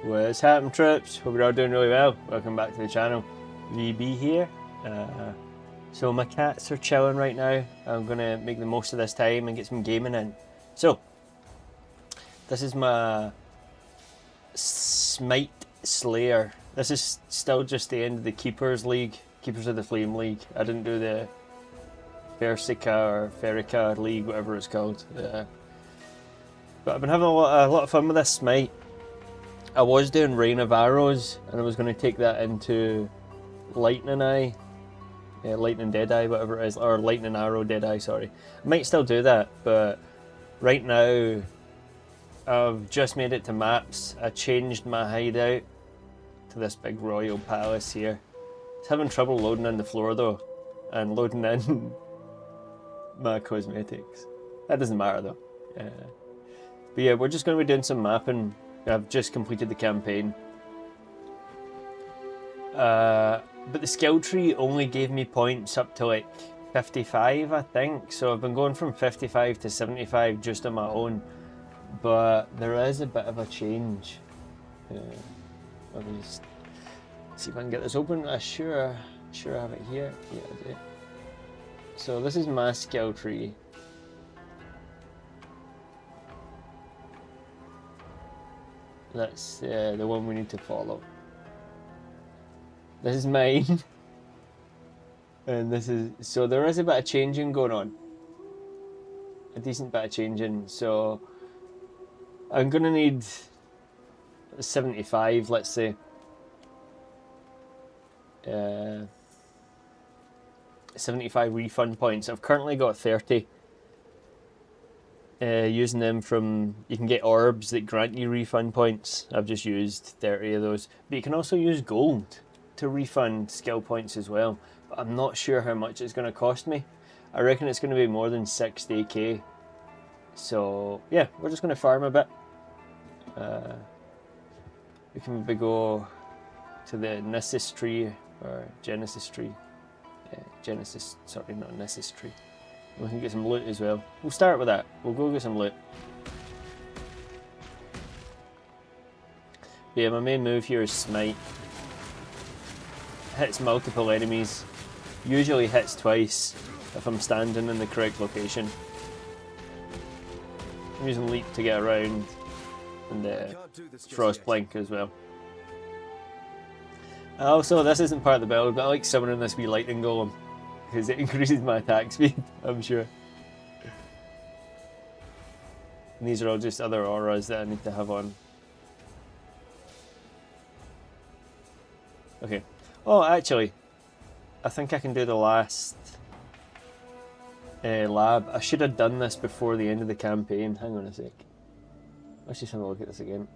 What's happening, troops? Hope you're all doing really well. Welcome back to the channel. VB here. So my cats are chilling right now. I'm gonna make the most of this time and get some gaming in. So this is my Smite Slayer. This is still just the end of the Keepers League, Keepers of the Flame League. I didn't do the Versica or Ferica League, whatever it's called. But I've been having a lot of fun with this Smite. I was doing Rain of Arrows, and I was going to take that into Lightning Eye, Lightning Deadeye, whatever it is, or Lightning Arrow Deadeye, sorry. I might still do that, but right now I've just made it to maps. I changed my hideout to this big royal palace here. It's having trouble loading in the floor though, and loading in my cosmetics. That doesn't matter though. But yeah, we're just going to be doing some mapping. I've just completed the campaign. But the skill tree only gave me points up to like 55, I think. So I've been going from 55 to 75 just on my own. But there is a bit of a change. Let me just see if I can get this open. I sure have it here. Yeah, I do. So this is my skill tree. That's the one we need to follow. This is mine. And this is... So there is a bit of changing going on. A decent bit of changing. So I'm going to need 75, let's say. 75 refund points. I've currently got 30. Using them from, you can get orbs that grant you refund points. I've just used 30 of those. But you can also use gold to refund skill points as well. But I'm not sure how much it's going to cost me. I reckon it's going to be more than 60k. So yeah, we're just going to farm a bit. We can maybe go to the Nessus tree, or Genesis tree. Genesis, sorry, not Nessus tree. We can get some loot as well. We'll start with that. We'll go get some loot. But yeah, my main move here is Smite. Hits multiple enemies. Usually hits twice if I'm standing in the correct location. I'm using Leap to get around, and Frost Blink as well. Also, this isn't part of the build, but I like summoning this wee lightning golem, because it increases my attack speed, I'm sure. And these are all just other auras that I need to have on. Okay. Oh, actually, I think I can do the last lab. I should have done this before the end of the campaign. Hang on a sec. Let's just have a look at this again.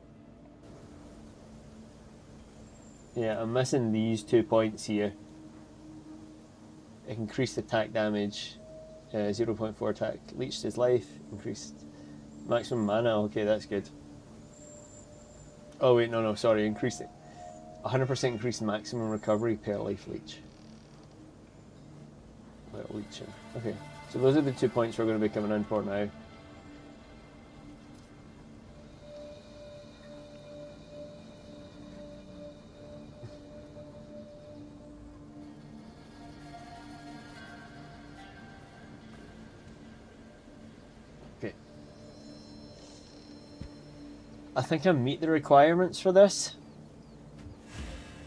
Yeah, I'm missing these 2 points here. Increased attack damage, 0.4 attack, leached his life, increased maximum mana, okay, that's good. Oh wait, no, sorry, increased it. 100% increased maximum recovery per life leech. Leeching. Okay, so those are the 2 points we're going to be coming in for now. I think I meet the requirements for this.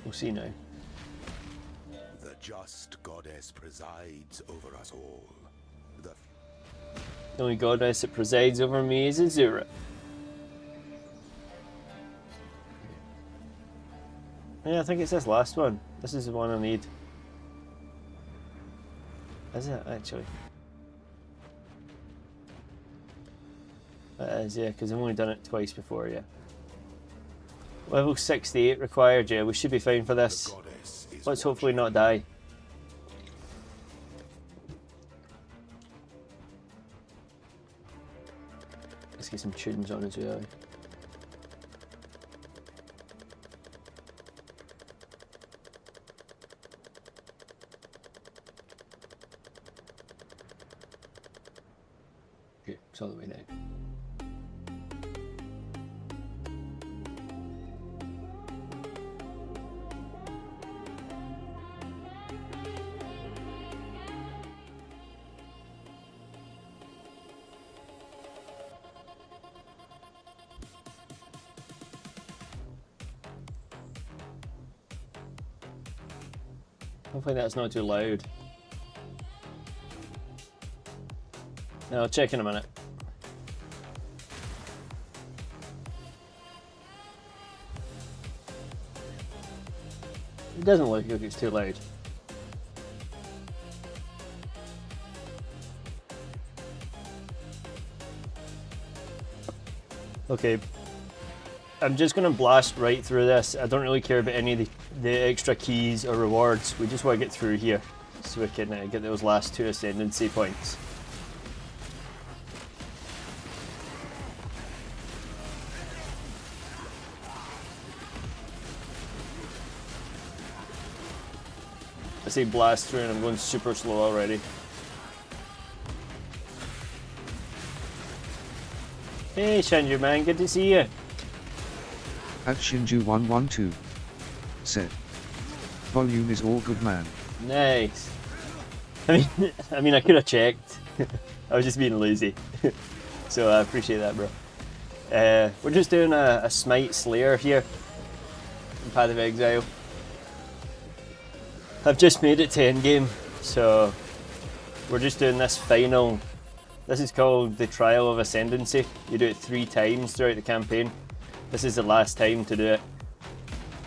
We'll see now. The just goddess presides over us all. The only goddess that presides over me is Azura. Yeah, I think it's this last one. This is the one I need. Is it actually? It is, yeah, because I've only done it twice before, yeah. Level 68 required, yeah, we should be fine for this. Let's hopefully not die. Let's get some tunes on as well. Okay, it's all the way down. Hopefully that's not too loud. No, I'll check in a minute. It doesn't look like it's too loud. Okay, I'm just going to blast right through this. I don't really care about any of the extra keys or rewards. We just want to get through here so we can get those last 2 ascendancy points. I say blast through and I'm going super slow already. Hey Shinju man, good to see you. At Shinju112 said, volume is all good, man. Nice. I mean, I could have checked. I was just being lazy. So I appreciate that, bro. We're just doing a Smite Slayer here in Path of Exile. I've just made it to endgame, so we're just doing this final. This is called the Trial of Ascendancy. You do it 3 times throughout the campaign. This is the last time to do it.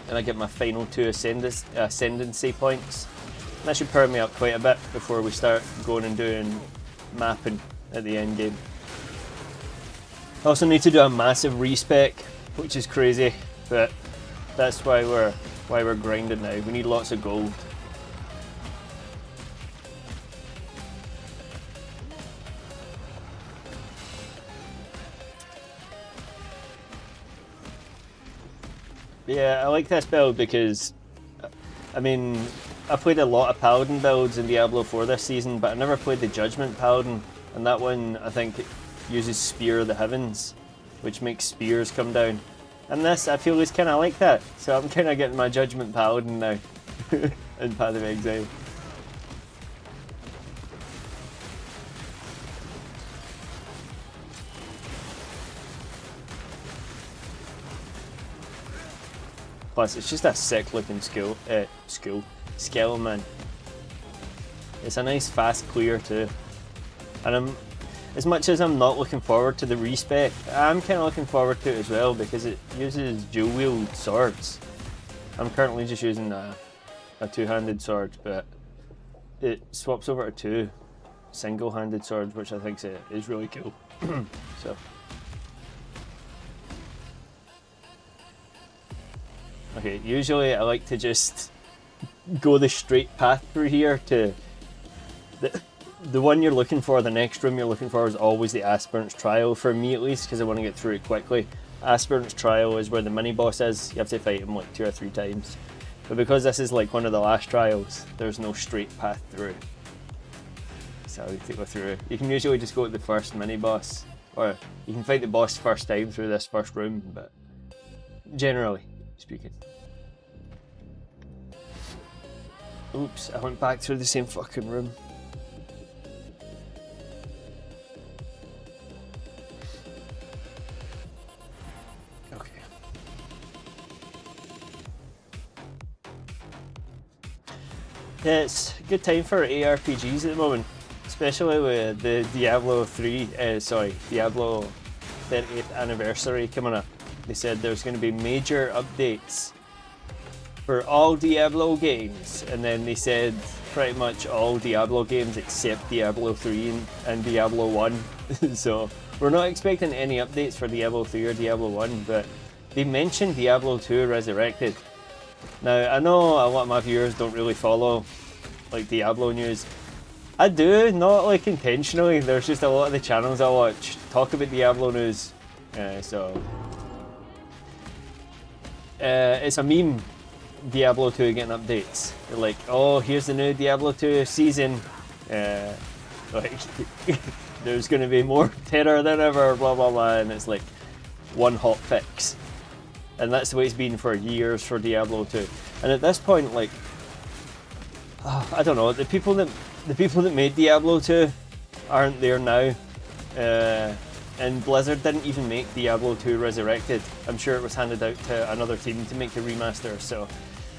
And I get my final 2 ascendancy points. And that should power me up quite a bit before we start going and doing mapping at the end game. I also need to do a massive respec, which is crazy, but that's why we're grinding now. We need lots of gold. Yeah, I like this build because, I mean, I played a lot of Paladin builds in Diablo 4 this season, but I never played the Judgment Paladin, and that one, I think, uses Spear of the Heavens, which makes spears come down. And this, I feel, is kind of like that, so I'm kind of getting my Judgment Paladin now in Path of Exile. Plus, it's just a sick looking skill, man. It's a nice fast clear too. And as much as I'm not looking forward to the respec, I'm kind of looking forward to it as well because it uses dual wield swords. I'm currently just using a 2-handed sword, but it swaps over to 2 single-handed swords, which I think is really cool. So. Okay, usually I like to just go the straight path through here to the one you're looking for, the next room you're looking for is always the Aspirant's Trial, for me at least, because I want to get through it quickly. Aspirant's Trial is where the mini boss is, you have to fight him like 2 or 3 times. But because this is like one of the last trials, there's no straight path through. So you have to go through. You can usually just go to the first mini boss, or you can fight the boss first time through this first room, but generally speaking. Oops, I went back through the same fucking room. Okay. Yeah, it's a good time for ARPGs at the moment, especially with the Diablo 30th anniversary coming up. They said there's going to be major updates for all Diablo games, and then they said pretty much all Diablo games except Diablo 3 and Diablo 1. So we're not expecting any updates for Diablo 3 or Diablo 1, but they mentioned Diablo 2 Resurrected. Now, I know a lot of my viewers don't really follow like Diablo news. I do, not like intentionally. There's just a lot of the channels I watch talk about Diablo news, so it's a meme. Diablo 2 getting updates. They're like, oh, here's the new Diablo 2 season. Like, there's going to be more terror than ever, blah blah blah, and it's like one hot fix. And that's the way it's been for years for Diablo 2. And at this point, like, I don't know, the people that made Diablo 2 aren't there now. And Blizzard didn't even make Diablo 2 Resurrected. I'm sure it was handed out to another team to make the remaster, so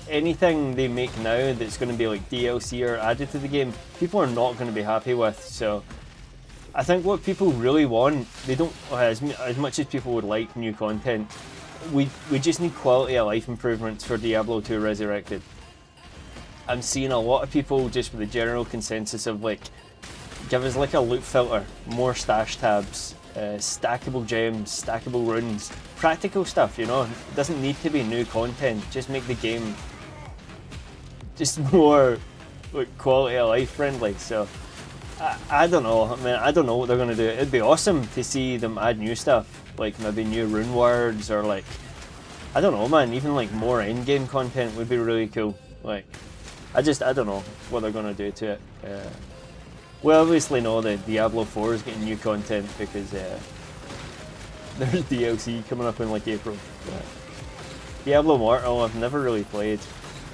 anything they make now that's going to be like DLC or added to the game, people are not going to be happy with. So I think what people really want, they don't, as much as people would like new content, we just need quality of life improvements for Diablo 2 Resurrected. I'm seeing a lot of people just with the general consensus of like, give us like a loot filter, more stash tabs, stackable gems, stackable runes, practical stuff, you know. It doesn't need to be new content, just make the game just more like quality of life friendly. So I don't know, I mean, I don't know what they're going to do. It'd be awesome to see them add new stuff, like maybe new rune words, or like, I don't know man, even like more endgame content would be really cool. Like, I don't know what they're going to do to it. We obviously know that Diablo 4 is getting new content because there's DLC coming up in like April. But Diablo Immortal I've never really played.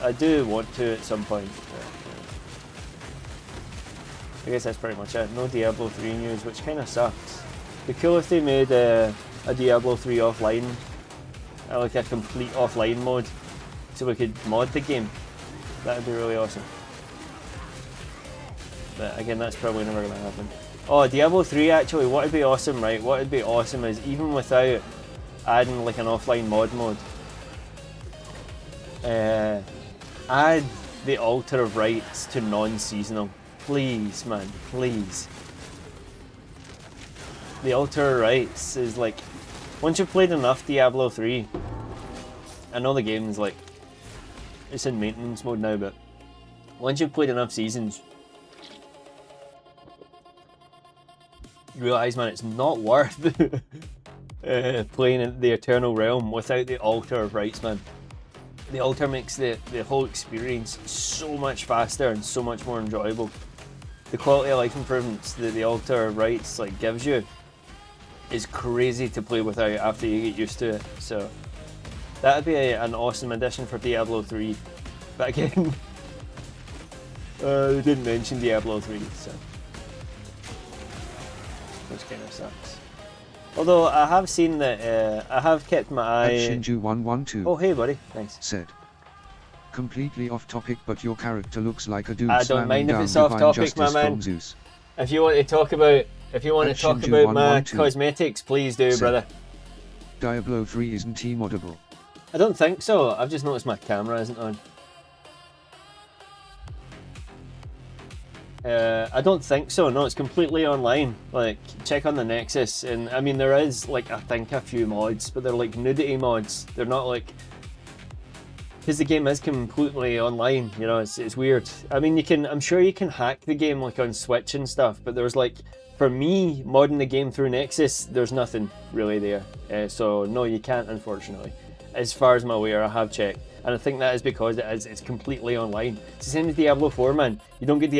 I do want to at some point. But, I guess that's pretty much it. No Diablo 3 news, which kind of sucks. It'd be cool if they made a Diablo 3 offline, like a complete offline mode, so we could mod the game. That'd be really awesome. But again, that's probably never going to happen. Oh, Diablo 3 actually, what would be awesome, right? What would be awesome is, even without adding like an offline mod mode, add the Altar of Rights to non-seasonal. Please, man, please. The Altar of Rights is like, once you've played enough Diablo 3, I know the game's like, it's in maintenance mode now, but once you've played enough seasons, you realise, man, it's not worth playing in the Eternal Realm without the Altar of Rights, man. The Altar makes the whole experience so much faster and so much more enjoyable. The quality of life improvements that the Altar of Rights like gives you is crazy to play without after you get used to it. So that'd be an awesome addition for Diablo 3. But again, they didn't mention Diablo 3, so which kind of sucks. Although I have seen that, I have kept my eye. Shinju112. Oh, hey, buddy. Nice. Said. Completely off topic, but your character looks like a dude. I don't mind if it's off topic, my man. If you want to talk about, my cosmetics, please do, brother. Diablo 3 isn't moddable. I don't think so. I've just noticed my camera isn't on. I don't think so. No, it's completely online. Like, check on the Nexus, and I mean there is like I think a few mods, but they're like nudity mods. They're not like, because the game is completely online. You know, it's weird. I mean, I'm sure you can hack the game like on Switch and stuff, but there's like, for me, modding the game through Nexus, there's nothing really there. So no, you can't, unfortunately. As far as I'm aware, I have checked. And I think that is because it's completely online. It's the same as Diablo 4, man. You don't get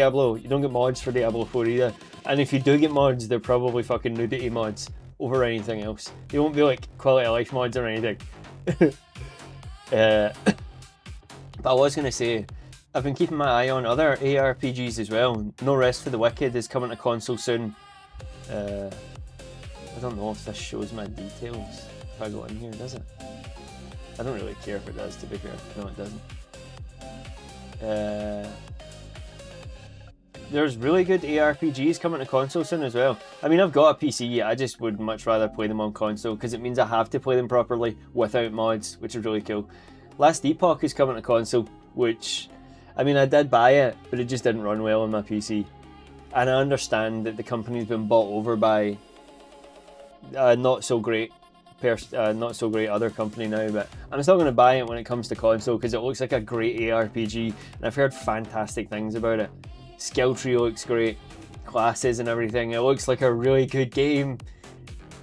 mods for Diablo 4 either. And if you do get mods, they're probably fucking nudity mods over anything else. They won't be like quality of life mods or anything. But I was going to say, I've been keeping my eye on other ARPGs as well. No Rest for the Wicked is coming to console soon. I don't know if this shows my details. If I go in here, does it? I don't really care if it does, to be fair. No, it doesn't. There's really good ARPGs coming to console soon as well. I mean, I've got a PC, I just would much rather play them on console, because it means I have to play them properly without mods, which is really cool. Last Epoch is coming to console, which, I mean, I did buy it, but it just didn't run well on my PC. And I understand that the company's been bought over by not so great other company now, but I'm still going to buy it when it comes to console because it looks like a great ARPG, and I've heard fantastic things about it. Skill tree looks great, classes and everything. It looks like a really good game.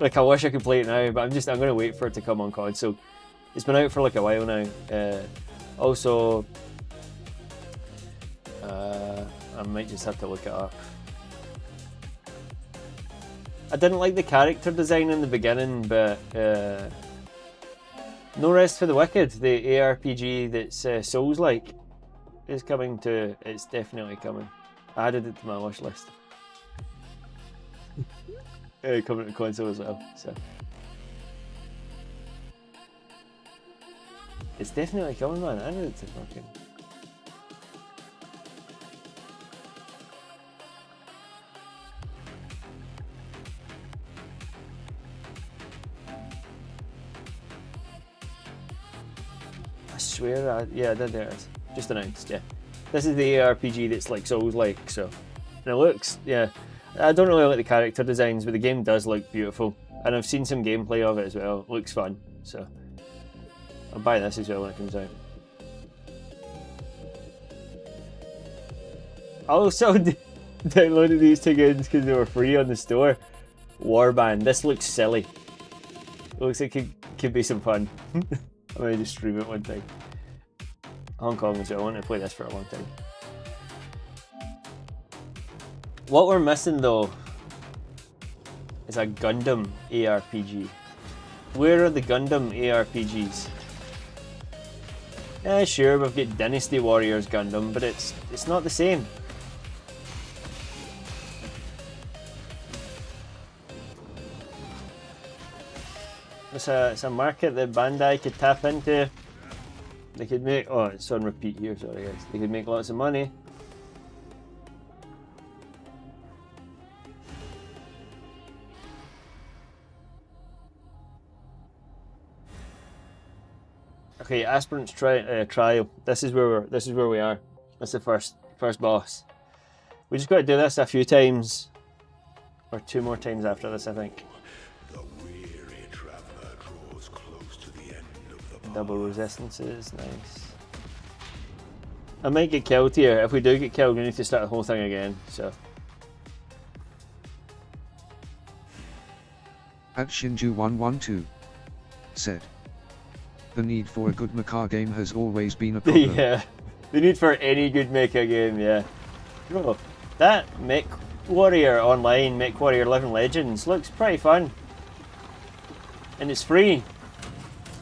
Like, I wish I could play it now, but I'm going to wait for it to come on console. It's been out for like a while now. Also, I might just have to look it up. I didn't like the character design in the beginning, but No Rest for the Wicked, the ARPG that's Souls-like, is coming to. It's definitely coming. I added it to my wish list. Coming to console as well. So it's definitely coming, man. I know it's fucking. I swear, yeah, I did there. Just announced, yeah. This is the ARPG that's like Souls-like, so. And it looks, yeah. I don't really like the character designs, but the game does look beautiful. And I've seen some gameplay of it as well. It looks fun, so. I'll buy this as well when it comes out. I also downloaded these two games because they were free on the store. Warband. This looks silly. It looks like it could be some fun. I'm gonna just stream it one time. Hong Kong as well. I want to play this for a long time. What we're missing though is a Gundam ARPG. Where are the Gundam ARPGs? Yeah, sure, we've got Dynasty Warriors Gundam, but it's not the same. It's a market that Bandai could tap into. They could make, oh, it's on repeat here, sorry guys. They could make lots of money. Okay, aspirants trial. This is where we are. That's the first boss. We just got to do this a few times, or 2 more times after this, I think. The weary traveler draws close to the end of the Double resistances, nice. I might get killed here. If we do get killed, we need to start the whole thing again. So. At Shinju112 said, the need for a good mecha game has always been a problem. Yeah, the need for any good mecha game, yeah. Bro, that Mech Warrior Online, Mech Warrior Living Legends looks pretty fun. And it's free.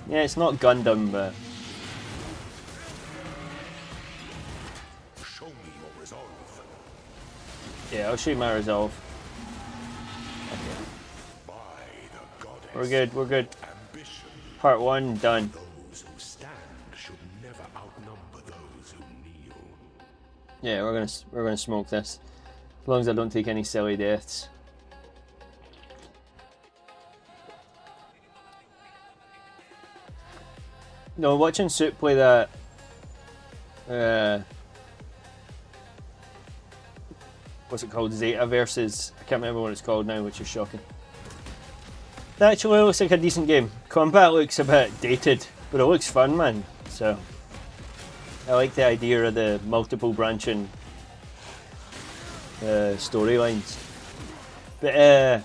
Yeah, it's not Gundam, but... Show me your resolve. Yeah, I'll show you my resolve. Okay. By the goddess. We're good, we're good. Ambition. Part 1 done. Those who stand should never outnumber those who kneel. Yeah, we're gonna smoke this. As long as I don't take any silly deaths. No, watching Soup play that what's it called? Zeta versus, I can't remember what it's called now, which is shocking. That actually looks like a decent game. Combat looks a bit dated, but it looks fun, man. So I like the idea of the multiple branching storylines. But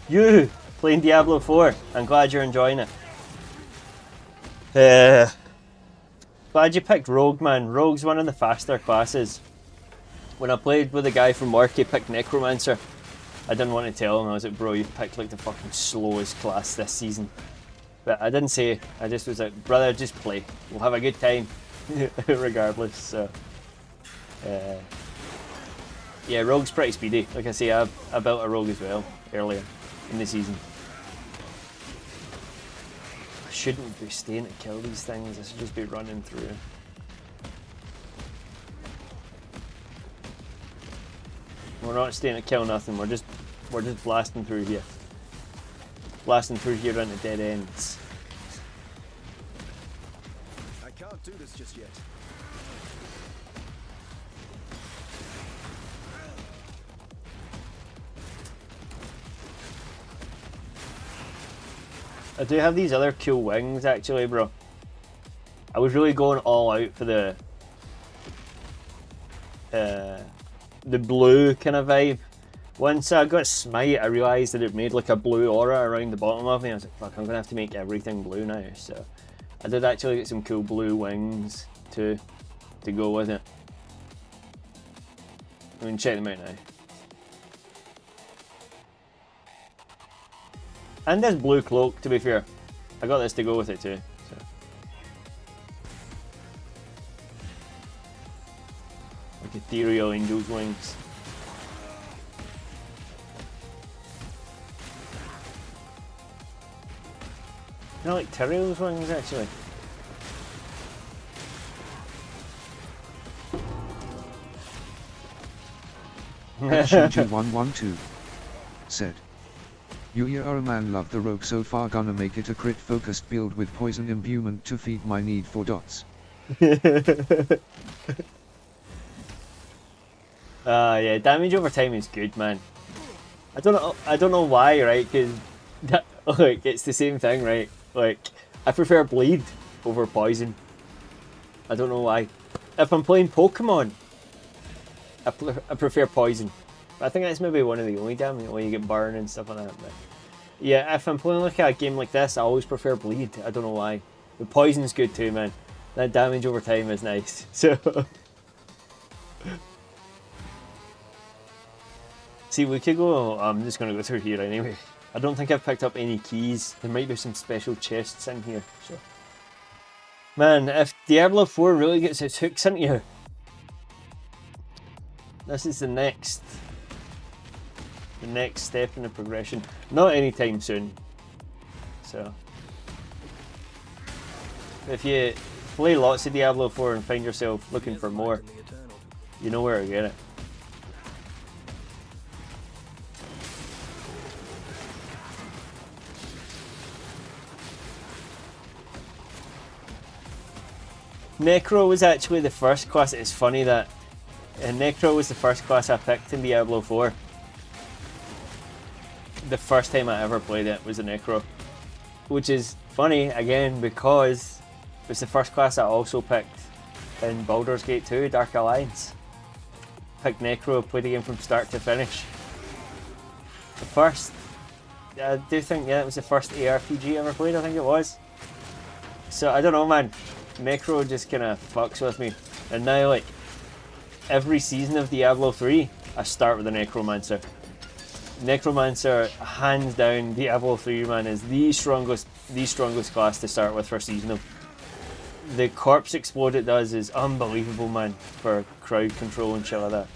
you playing Diablo 4, I'm glad you're enjoying it. Glad you picked Rogue, man. Rogue's one of the faster classes. When I played with a guy from work, he picked Necromancer. I didn't want to tell him. I was like, bro, you picked like the fucking slowest class this season. But I didn't say. I just was like, brother, just play. We'll have a good time, regardless. So, yeah, Rogue's pretty speedy. Like I say, I built a Rogue as well earlier in the season. I shouldn't be staying to kill these things. I should just be running through. We're not staying to kill nothing. We're just blasting through here. Blasting through here into dead ends. I can't do this just yet. I do have these other cool wings actually, bro. I was really going all out for the blue kind of vibe. Once I got Smite, I realised that it made like a blue aura around the bottom of me. I was like, fuck, I'm gonna have to make everything blue now. So I did actually get some cool blue wings to go with it. I mean, check them out now. And this blue cloak, to be fair. I got this to go with it too. So. Like ethereal angel's wings. I like Tyrell's wings actually. At Shinju112 said, You are a man, love the rogue so far, gonna make it a crit focused build with poison imbuement to feed my need for dots. Yeah, damage over time is good, man. I don't know why, right? Because like it's the same thing, right? Like I prefer bleed over poison. I don't know why. If I'm playing Pokemon, I prefer poison. I think that's maybe one of the only damage when you get burned and stuff like that. But yeah, if I'm playing like a game like this, I always prefer bleed. I don't know why. The poison's good too, man. That damage over time is nice. So see, we could go. I'm just gonna go through here anyway. I don't think I've picked up any keys. There might be some special chests in here. So, man, if Diablo 4 really gets its hooks into you, this is the next step in the progression. Not anytime soon. So, if you play lots of Diablo 4 and find yourself looking for more, you know where to get it. Necro was actually the first class. It's funny that Necro was the first class I picked in Diablo 4. The first time I ever played it was a Necro. Which is funny, again, because it was the first class I also picked in Baldur's Gate 2, Dark Alliance. Picked Necro, played the game from start to finish. The first, I do think, yeah, it was the first ARPG I ever played, I think it was. So, I don't know, man. Necro just kind of fucks with me. And now, like, every season of Diablo 3, I start with a Necromancer. Necromancer, hands down, Diablo 3, man, is the strongest class to start with for seasonal. The corpse explode it does is unbelievable, man, for crowd control and shit like that.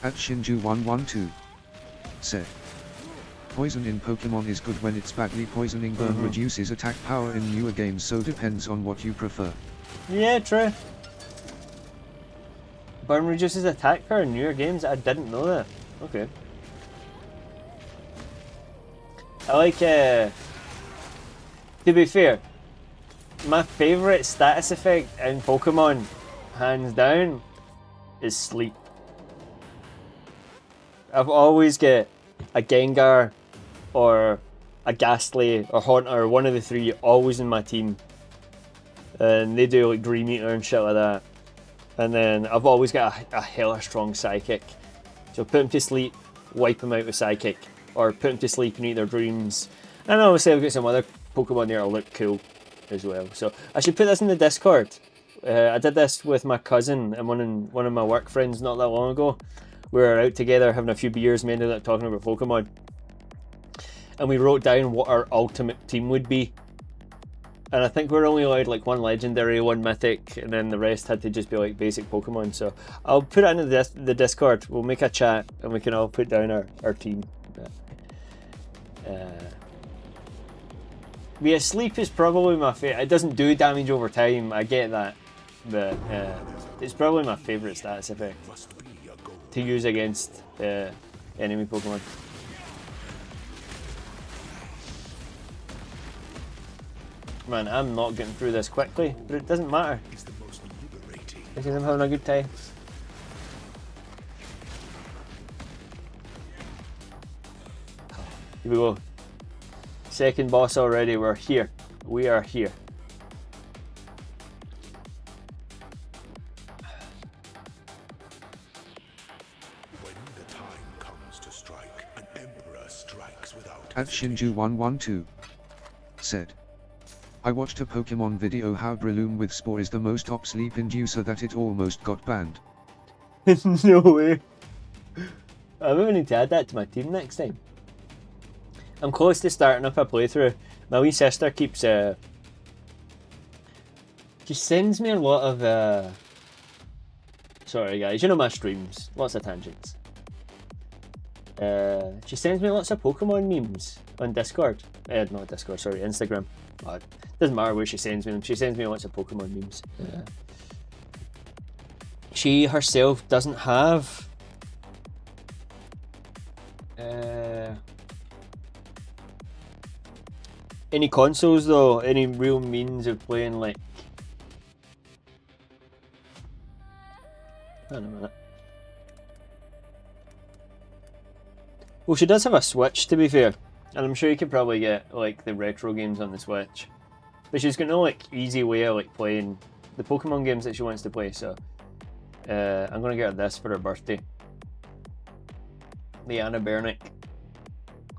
At Shinju112 said, Poison in Pokemon is good when it's badly poisoning. Burn reduces attack power in newer games, so depends on what you prefer. Yeah, true. Burn reduces attack power in newer games? I didn't know that. Okay. I like, to be fair, my favourite status effect in Pokemon, hands down, is sleep. I've always got a Gengar or a Ghastly or Haunter, one of the three, always in my team. And they do like Dream Eater and shit like that. And then I've always got a hella strong Psychic. So put him to sleep, wipe him out with Psychic. Or put him to sleep and eat their dreams. And obviously I've got some other Pokemon there that'll look cool as well. So I should put this in the Discord. I did this with my cousin and one of my work friends not that long ago. We were out together having a few beers, we ended up talking about Pokemon. And we wrote down what our ultimate team would be. And I think we're only allowed like one legendary, one mythic, and then the rest had to just be like basic Pokemon. So I'll put it in the Discord, we'll make a chat and we can all put down our team. Yeah, sleep is probably my favourite. It doesn't do damage over time, I get that. But it's probably my favourite status effect to use against enemy Pokemon. Man, I'm not getting through this quickly, but it doesn't matter. Because I'm having a good time. Here we go. Second boss already, we're here. We are here. When the time comes to strike, an emperor strikes without At Shinju112 said, I watched a Pokemon video how Breloom with Spore is the most top sleep inducer that it almost got banned. No way. I maybe need to add that to my team next time. I'm close to starting up a playthrough. My wee sister keeps she sends me a lot of sorry guys, you know my streams, lots of tangents. She sends me lots of Pokemon memes on Discord. Not Discord, sorry, Instagram. Doesn't matter where she sends me them. She sends me lots of Pokemon memes. She herself doesn't have Any consoles though? Any real means of playing like? Hang on a minute. Well, she does have a Switch, to be fair, and I'm sure you could probably get like the retro games on the Switch. But she's got no like easy way of like playing the Pokemon games that she wants to play. So I'm gonna get her this for her birthday. The Anna Bernick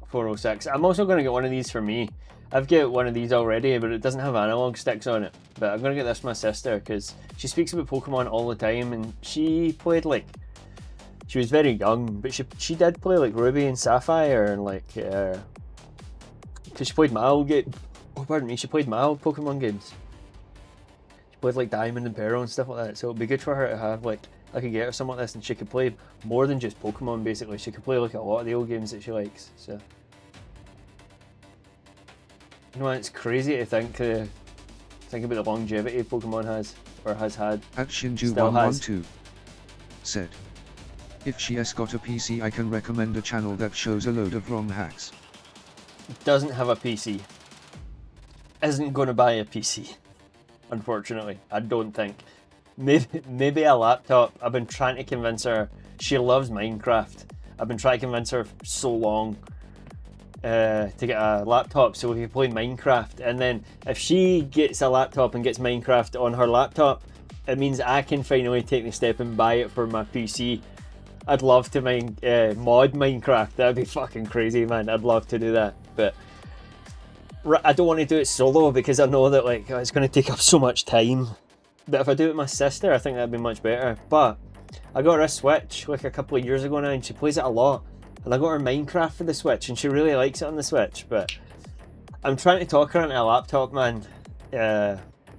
406. I'm also gonna get one of these for me. I've got one of these already, but it doesn't have analog sticks on it. But I'm gonna get this for my sister because she speaks about Pokemon all the time, and she played like. She was very young, but she did play like Ruby and Sapphire and like because she played my old game. Oh, pardon me, she played my old Pokemon games. She played like Diamond and Pearl and stuff like that. So it'd be good for her to have like I could get her something like this, and she could play more than just Pokemon. Basically, she could play like a lot of the old games that she likes. So you know, it's crazy to think about the longevity Pokemon has or has had. At Shinju112 said, if she has got a PC, I can recommend a channel that shows a load of ROM hacks. Doesn't have a PC. Isn't going to buy a PC. Unfortunately, I don't think. Maybe a laptop. I've been trying to convince her. She loves Minecraft. I've been trying to convince her for so long to get a laptop so we can play Minecraft. And then if she gets a laptop and gets Minecraft on her laptop, it means I can finally take the step and buy it for my PC. I'd love to mod Minecraft. That'd be fucking crazy, man. I'd love to do that, but I don't want to do it solo because I know that like it's going to take up so much time. But if I do it with my sister, I think that'd be much better. But I got her a Switch like a couple of years ago now, and she plays it a lot. And I got her Minecraft for the Switch, and she really likes it on the Switch. But I'm trying to talk her into a laptop, man,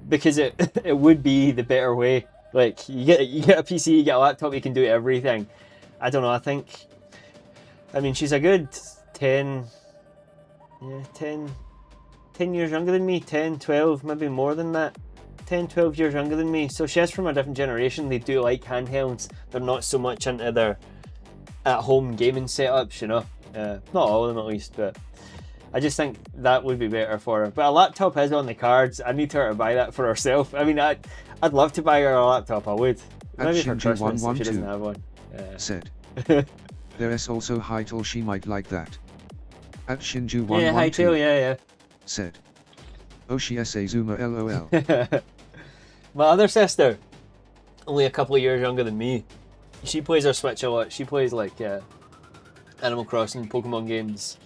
because it would be the better way. Like you get a PC, you get a laptop, you can do everything. I don't know, I mean, she's a good 10 years younger than me, 10, 12, maybe more than that. 10, 12 years younger than me. So she's from a different generation. They do like handhelds. They're not so much into their at-home gaming setups, you know. Not all of them at least, but I just think that would be better for her. But a laptop is on the cards. I need her to buy that for herself. I mean, I'd love to buy her a laptop, I would. Maybe for Christmas if she doesn't have one. Said. There is also Hytale, she might like that. At Shinju112 yeah, Hytale, yeah. Said. Oh, she is a Zoomer, lol. My other sister, only a couple of years younger than me, she plays her Switch a lot. She plays like Animal Crossing, Pokemon games.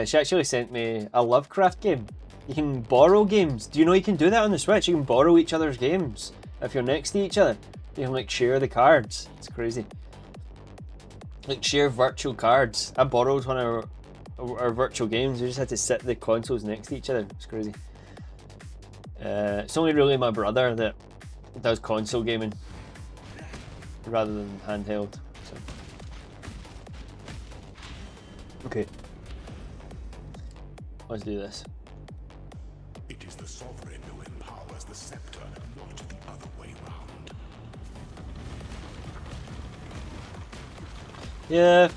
She actually sent me a Lovecraft game. You can borrow games. Do you know you can do that on the Switch? You can borrow each other's games if you're next to each other. You can like share the cards. It's crazy. Like share virtual cards. I borrowed one of our virtual games. We just had to sit the consoles next to each other. It's crazy. It's only really my brother that does console gaming rather than handheld. So. Okay. Let's do this. It is the sovereign who empowers the scepter, not the other way round. Yeah.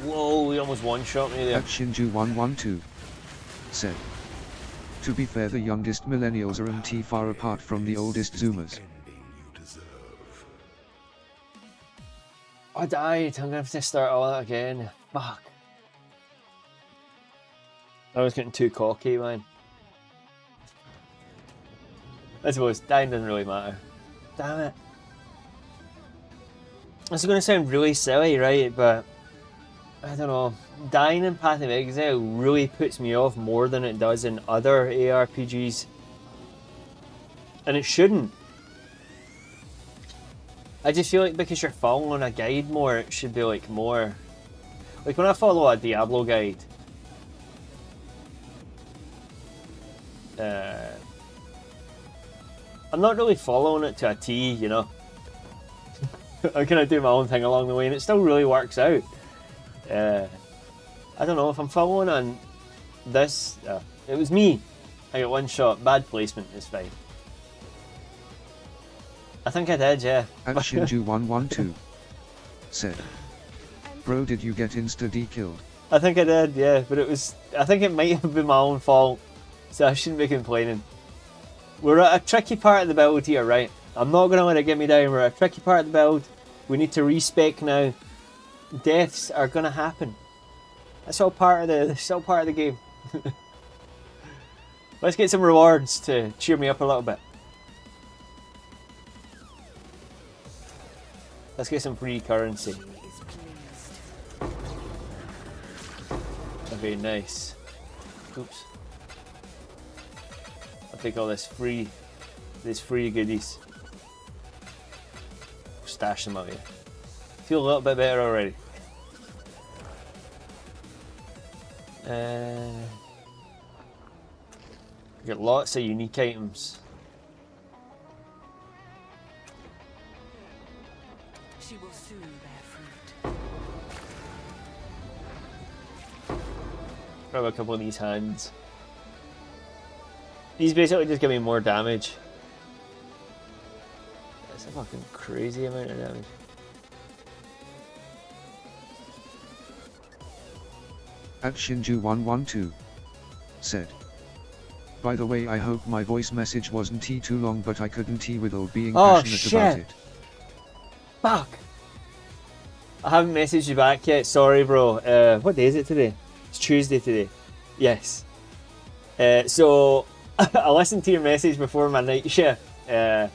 Whoa, he almost one-shot me there. At Shinju112 said. To be fair, the youngest millennials aren't far apart from the oldest Zoomers. I died. I'm gonna have to start all that again. Fuck. I was getting too cocky, man. I suppose dying doesn't really matter. Damn it. This is gonna sound really silly, right? But I don't know. Dying in Path of Exile really puts me off more than it does in other ARPGs. And it shouldn't. I just feel like because you're following a guide more, it should be like more. Like when I follow a Diablo guide, I'm not really following it to a T, you know. I kind of do my own thing along the way, and it still really works out. I don't know if I'm following on this. It was me. I got one shot. Bad placement is fine. I think I did, yeah. At Shinju112 said. Bro, did you get insta-D killed? I think I did, yeah, but it was... I think it might have been my own fault, so I shouldn't be complaining. We're at a tricky part of the build here, right? I'm not going to let it get me down. We're at a tricky part of the build. We need to respec now. Deaths are going to happen. That's all part of the game. Let's get some rewards to cheer me up a little bit. Let's get some free currency. Very nice. Oops. I'll take all these free goodies. Stash them out here. Feel a little bit better already. Got lots of unique items. She will soon bear fruit. Grab a couple of these hands. These basically just give me more damage. That's a fucking crazy amount of damage. At Shinju112 said. By the way, I hope my voice message wasn't too long, but I couldn't withhold being passionate about it. Fuck! I haven't messaged you back yet, sorry bro. What day is it today? It's Tuesday today. Yes. So I listened to your message before my night shift. I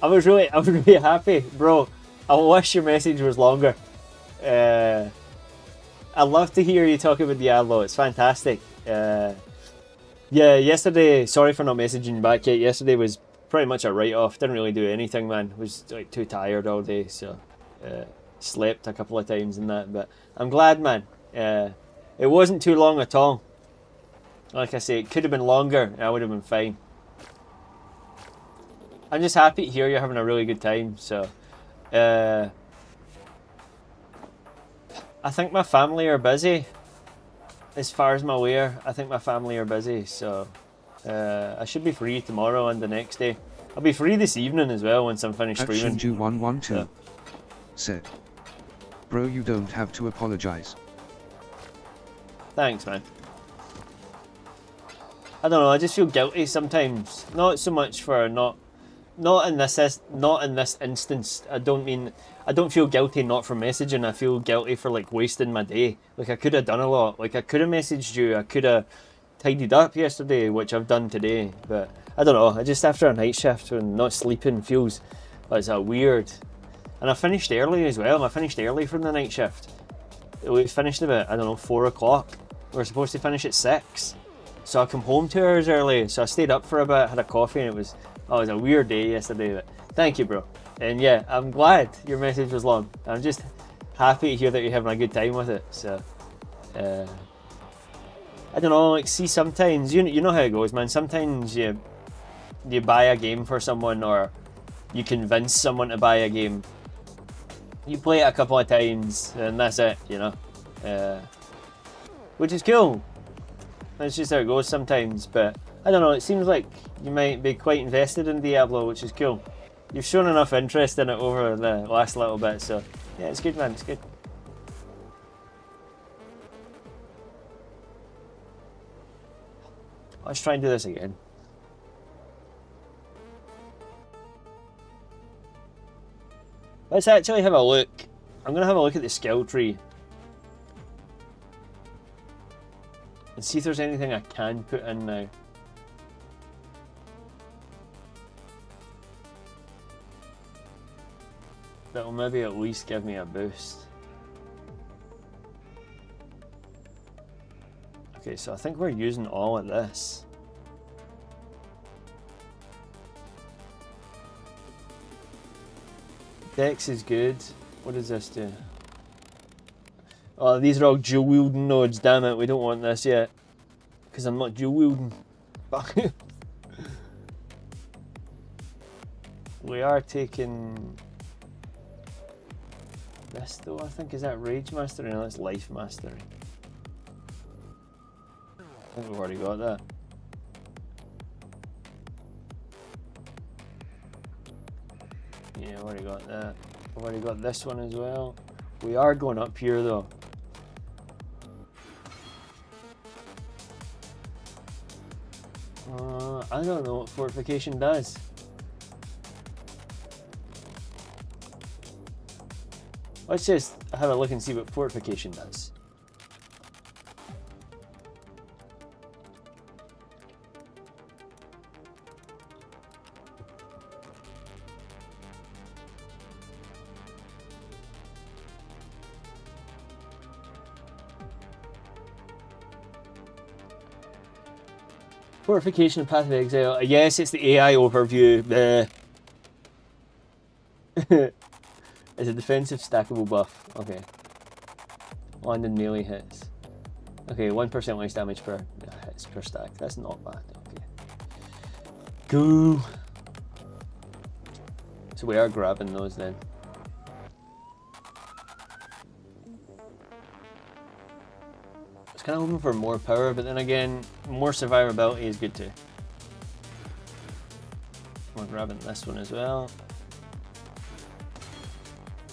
was really happy, bro. I wish your message was longer. I love to hear you talk about Diablo. It's fantastic. Yeah, yesterday, sorry for not messaging you back yet. Yesterday was pretty much a write-off. Didn't really do anything, man. Was like too tired all day, so slept a couple of times and that. But I'm glad, man. It wasn't too long at all. Like I say, it could have been longer and I would have been fine. I'm just happy to hear you're having a really good time, so... I think my family are busy. As far as I'm aware, I think my family are busy, so... I should be free tomorrow and the next day. I'll be free this evening as well once I'm finished streaming. Shinju112 said. Bro, you don't have to apologize. Thanks, man. I don't know, I just feel guilty sometimes. Not so much for not in this instance. I don't feel guilty not for messaging. I feel guilty for like wasting my day. Like I could have done a lot. Like I could have messaged you. I could have tidied up yesterday, which I've done today. But I don't know. I just after a night shift and not sleeping feels it's weird. And I finished early as well. I finished early from the night shift. We finished about, I don't know, 4 o'clock. We were supposed to finish at 6. So I come home 2 hours early. So I stayed up for a bit, had a coffee, and it was a weird day yesterday. But thank you, bro. And yeah, I'm glad your message was long. I'm just happy to hear that you're having a good time with it. So, I don't know, like, see, sometimes, you know how it goes, man. Sometimes you buy a game for someone, or you convince someone to buy a game. You play it a couple of times, and that's it, you know. Which is cool. That's just how it goes sometimes, but I don't know, it seems like you might be quite invested in Diablo, which is cool. You've shown enough interest in it over the last little bit, so yeah, it's good, man, it's good. Let's try and do this again. Let's actually have a look. I'm going to have a look at the skill tree and see if there's anything I can put in now. That'll maybe at least give me a boost. Okay, so I think we're using all of this. Dex is good. What does this do? Oh, these are all dual wielding nodes, damn it, we don't want this yet. Because I'm not dual wielding. We are taking this though, I think. Is that Rage Mastery? No, that's Life Mastery. I think we've already got that. Yeah, I've already got that. I've already got this one as well. We are going up here though. I don't know what fortification does. Let's just have a look and see what fortification does. Fortification of Path of Exile. Yes, it's the AI overview. It's a defensive stackable buff. Okay. London melee hits. Okay, 1% less damage per hits per stack. That's not bad. Okay. Go. So we are grabbing those then. I was kind of hoping for more power, but then again, more survivability is good too. We're grabbing this one as well.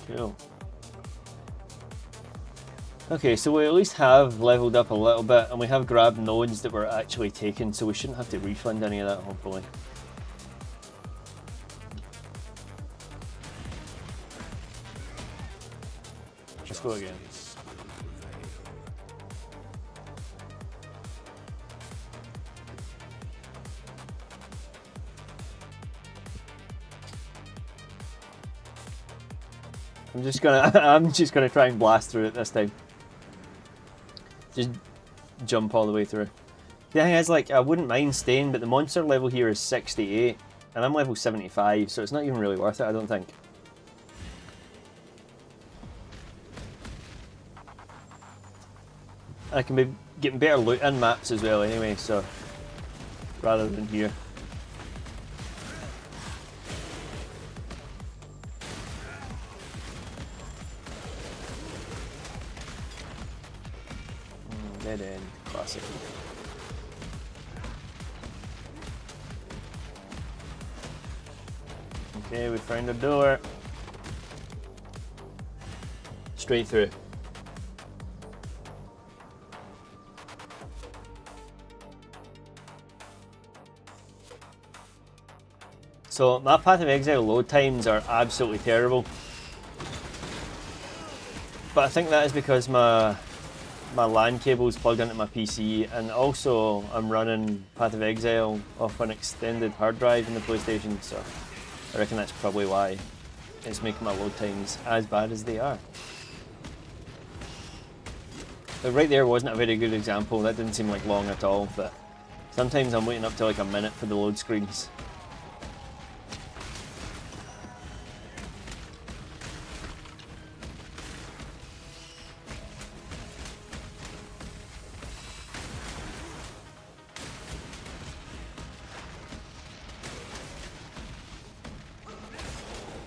Cool. Okay, so we at least have leveled up a little bit, and we have grabbed nodes that were actually taken, so we shouldn't have to refund any of that, hopefully. Let's go again. I'm just gonna try and blast through it this time. Just jump all the way through. The thing is, like, I wouldn't mind staying, but the monster level here is 68, and I'm level 75, so it's not even really worth it, I don't think. I can be getting better loot in maps as well anyway, so rather than here. Dead end, classic. Okay, we found a door. Straight through. So my Path of Exile load times are absolutely terrible. But I think that is because my LAN cable is plugged into my PC, and also I'm running Path of Exile off an extended hard drive in the PlayStation, so I reckon that's probably why it's making my load times as bad as they are. But right there wasn't a very good example. That didn't seem like long at all, but sometimes I'm waiting up to like a minute for the load screens.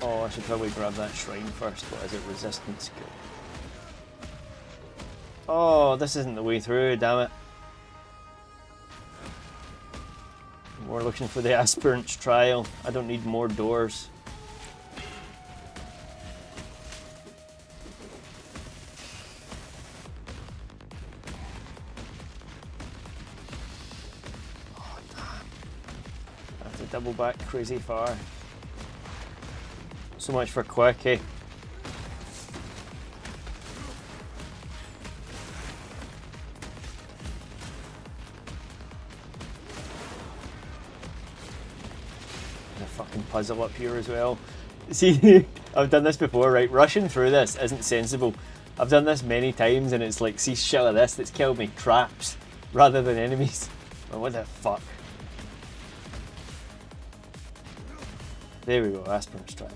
Oh, I should probably grab that shrine first. What is it? Resistance skill. Oh, this isn't the way through, damn it. We're looking for the aspirant's trial. I don't need more doors. Oh, damn. I have to double back crazy far. So much for quick, eh? And a fucking puzzle up here as well. See, I've done this before, right? Rushing through this isn't sensible. I've done this many times and it's like, see shit like this that's killed me. Traps rather than enemies. Oh, what the fuck? There we go, aspirant's trap.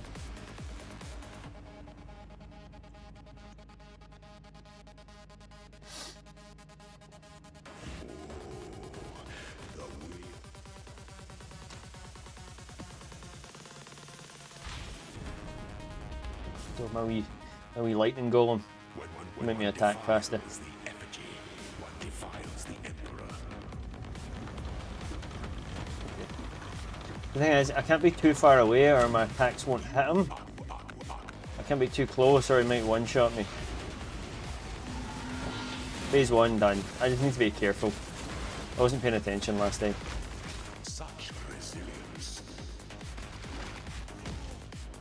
My wee lightning golem will make me attack faster. The thing is, I can't be too far away or my attacks won't hit him. I Can't be too close or he might one-shot me. Phase 1 done. I just need to be careful. I wasn't paying attention last time. Such resilience.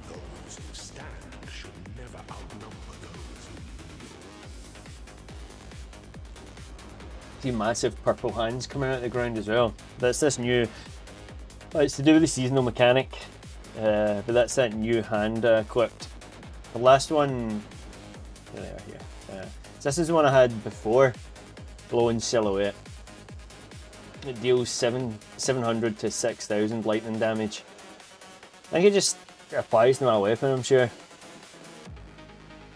Those who stand should never outnumber those who See massive purple hands coming out of the ground as well. That's this new... it's to do with the seasonal mechanic. But that's that new hand equipped. The last one... Here they are here. So this is the one I had before. Glowing silhouette. It deals 700 to 6,000 lightning damage. I think it just applies to my weapon, I'm sure.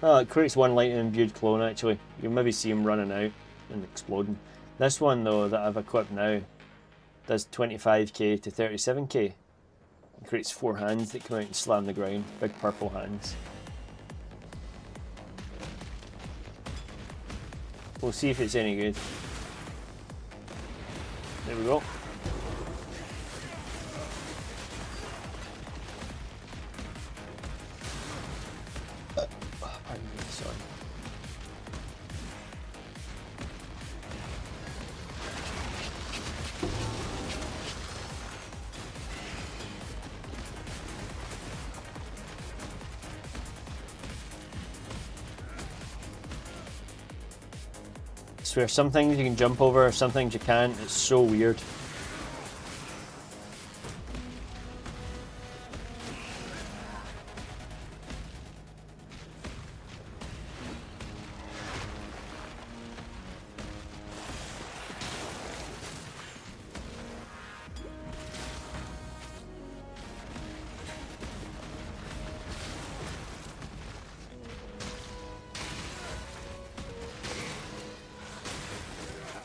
Oh, it creates one lightning imbued clone actually. You'll maybe see him running out and exploding. This one though that I've equipped now does 25k to 37k. It creates 4 hands that come out and slam the ground. Big purple hands. We'll see if it's any good. There we go. Pardon me, sorry. I swear, some things you can jump over, some things you can't. It's so weird.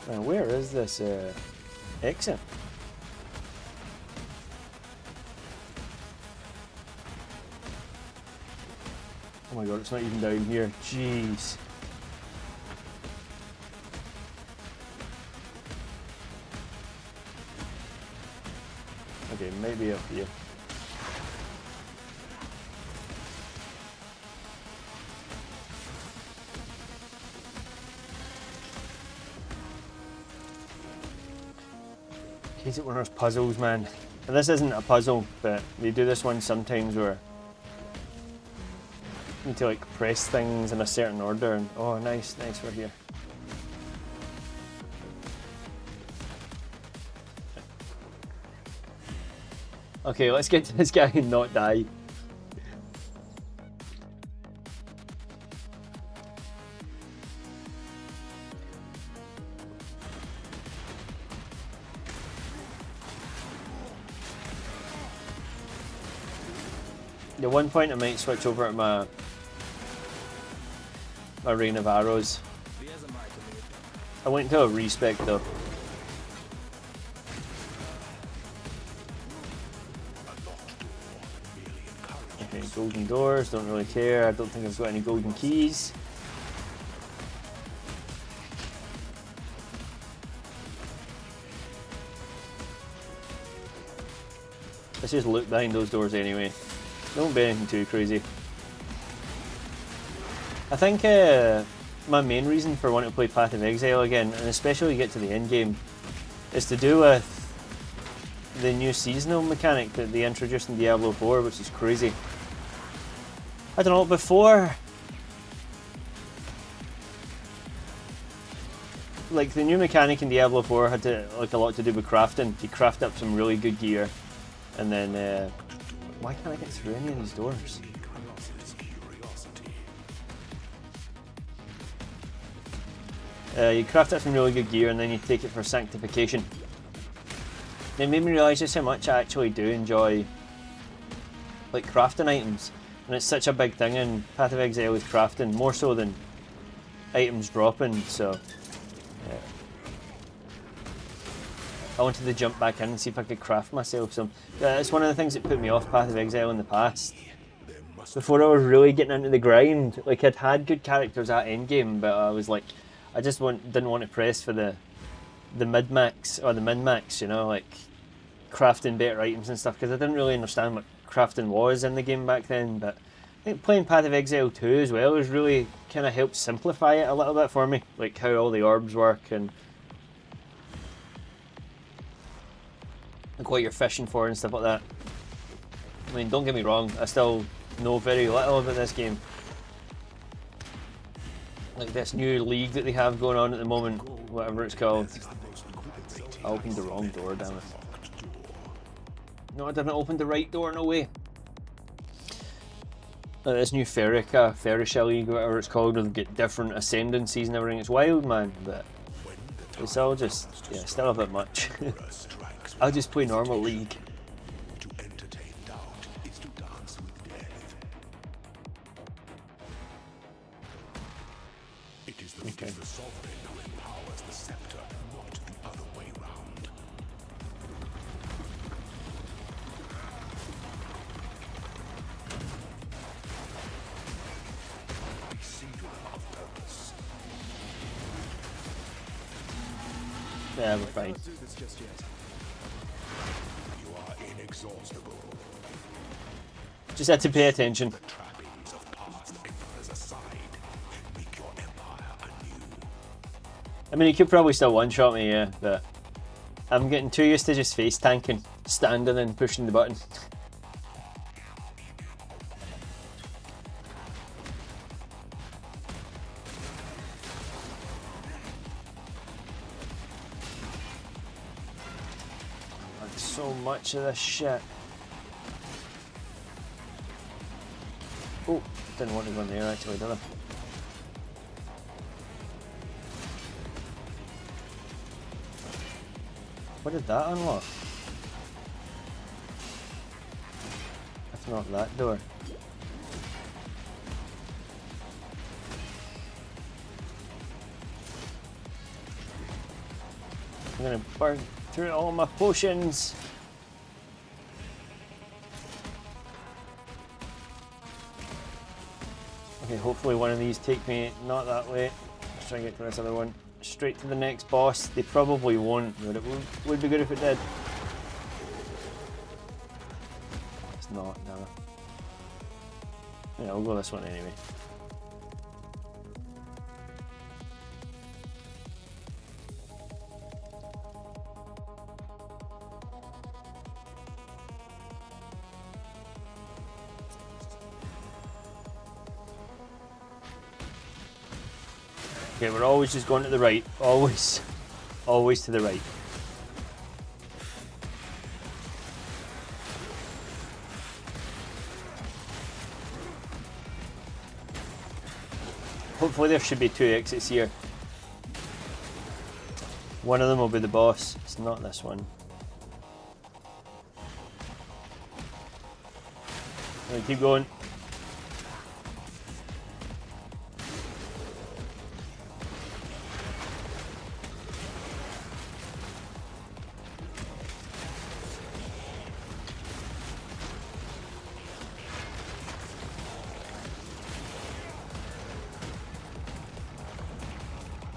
Now, where is this exit? Oh my god, it's not even down here. Jeez. Okay, maybe up here. Hate it when there's puzzles, man. And this isn't a puzzle, but they do this one sometimes where you need to like press things in a certain order and oh nice, we're here. Okay, let's get to this guy and not die. At one point I might switch over to my Rain of Arrows. I went to a respec though. Okay, golden doors, don't really care. I don't think I've got any golden keys. Let's just look behind those doors anyway. Don't be anything too crazy. I think my main reason for wanting to play Path of Exile again, and especially get to the end game, is to do with the new seasonal mechanic that they introduced in Diablo 4, which is crazy. I don't know, before, like the new mechanic in Diablo 4 had to like a lot to do with crafting. You craft up some really good gear, and then why can't I get through any of these doors? You craft up some really good gear and then you take it for sanctification. It made me realise just how much I actually do enjoy like crafting items, and it's such a big thing in Path of Exile with crafting, more so than items dropping. So I wanted to jump back in and see if I could craft myself some. It's one of the things that put me off Path of Exile in the past. Before I was really getting into the grind, like I'd had good characters at endgame, but I was like, I just didn't want to press for the mid-max or the min-max, you know, like crafting better items and stuff, because I didn't really understand what crafting was in the game back then. But I think playing Path of Exile 2 as well has really kind of helped simplify it a little bit for me, like how all the orbs work and like what you're fishing for and stuff like that. I mean, don't get me wrong, I still know very little about this game. Like this new league that they have going on at the moment, whatever it's called. I opened the wrong door, damn it. No, I didn't open the right door, no way. This new Ferisha League, whatever it's called, will get different ascendancies and everything. It's wild, man, but it's all just, yeah, still a bit much. I'll just play normal League. To entertain doubt is to dance with death. It is the sovereign who empowers the scepter, not the other way round. We see you have purpose. Yeah, we're fine. Can't do this just yet. You are inexhaustible. Just had to pay attention. The trappings of past emperors aside, make your empire anew. I mean, he could probably still one-shot me, yeah, but I'm getting too used to just face tanking, standing and pushing the button. That's so much of this shit. Oh, didn't want to go in there actually, did I? What did that unlock? If not that door. I'm gonna burn through all my potions. Okay, hopefully one of these take me not that way. Let's try and get to this other one. Straight to the next boss. They probably won't, but it would be good if it did. It's not, no. Yeah, we'll go this one anyway. Okay, we're always just going to the right. Always. Always to the right. Hopefully there should be 2 exits here. One of them will be the boss. It's not this one. I'm gonna keep going.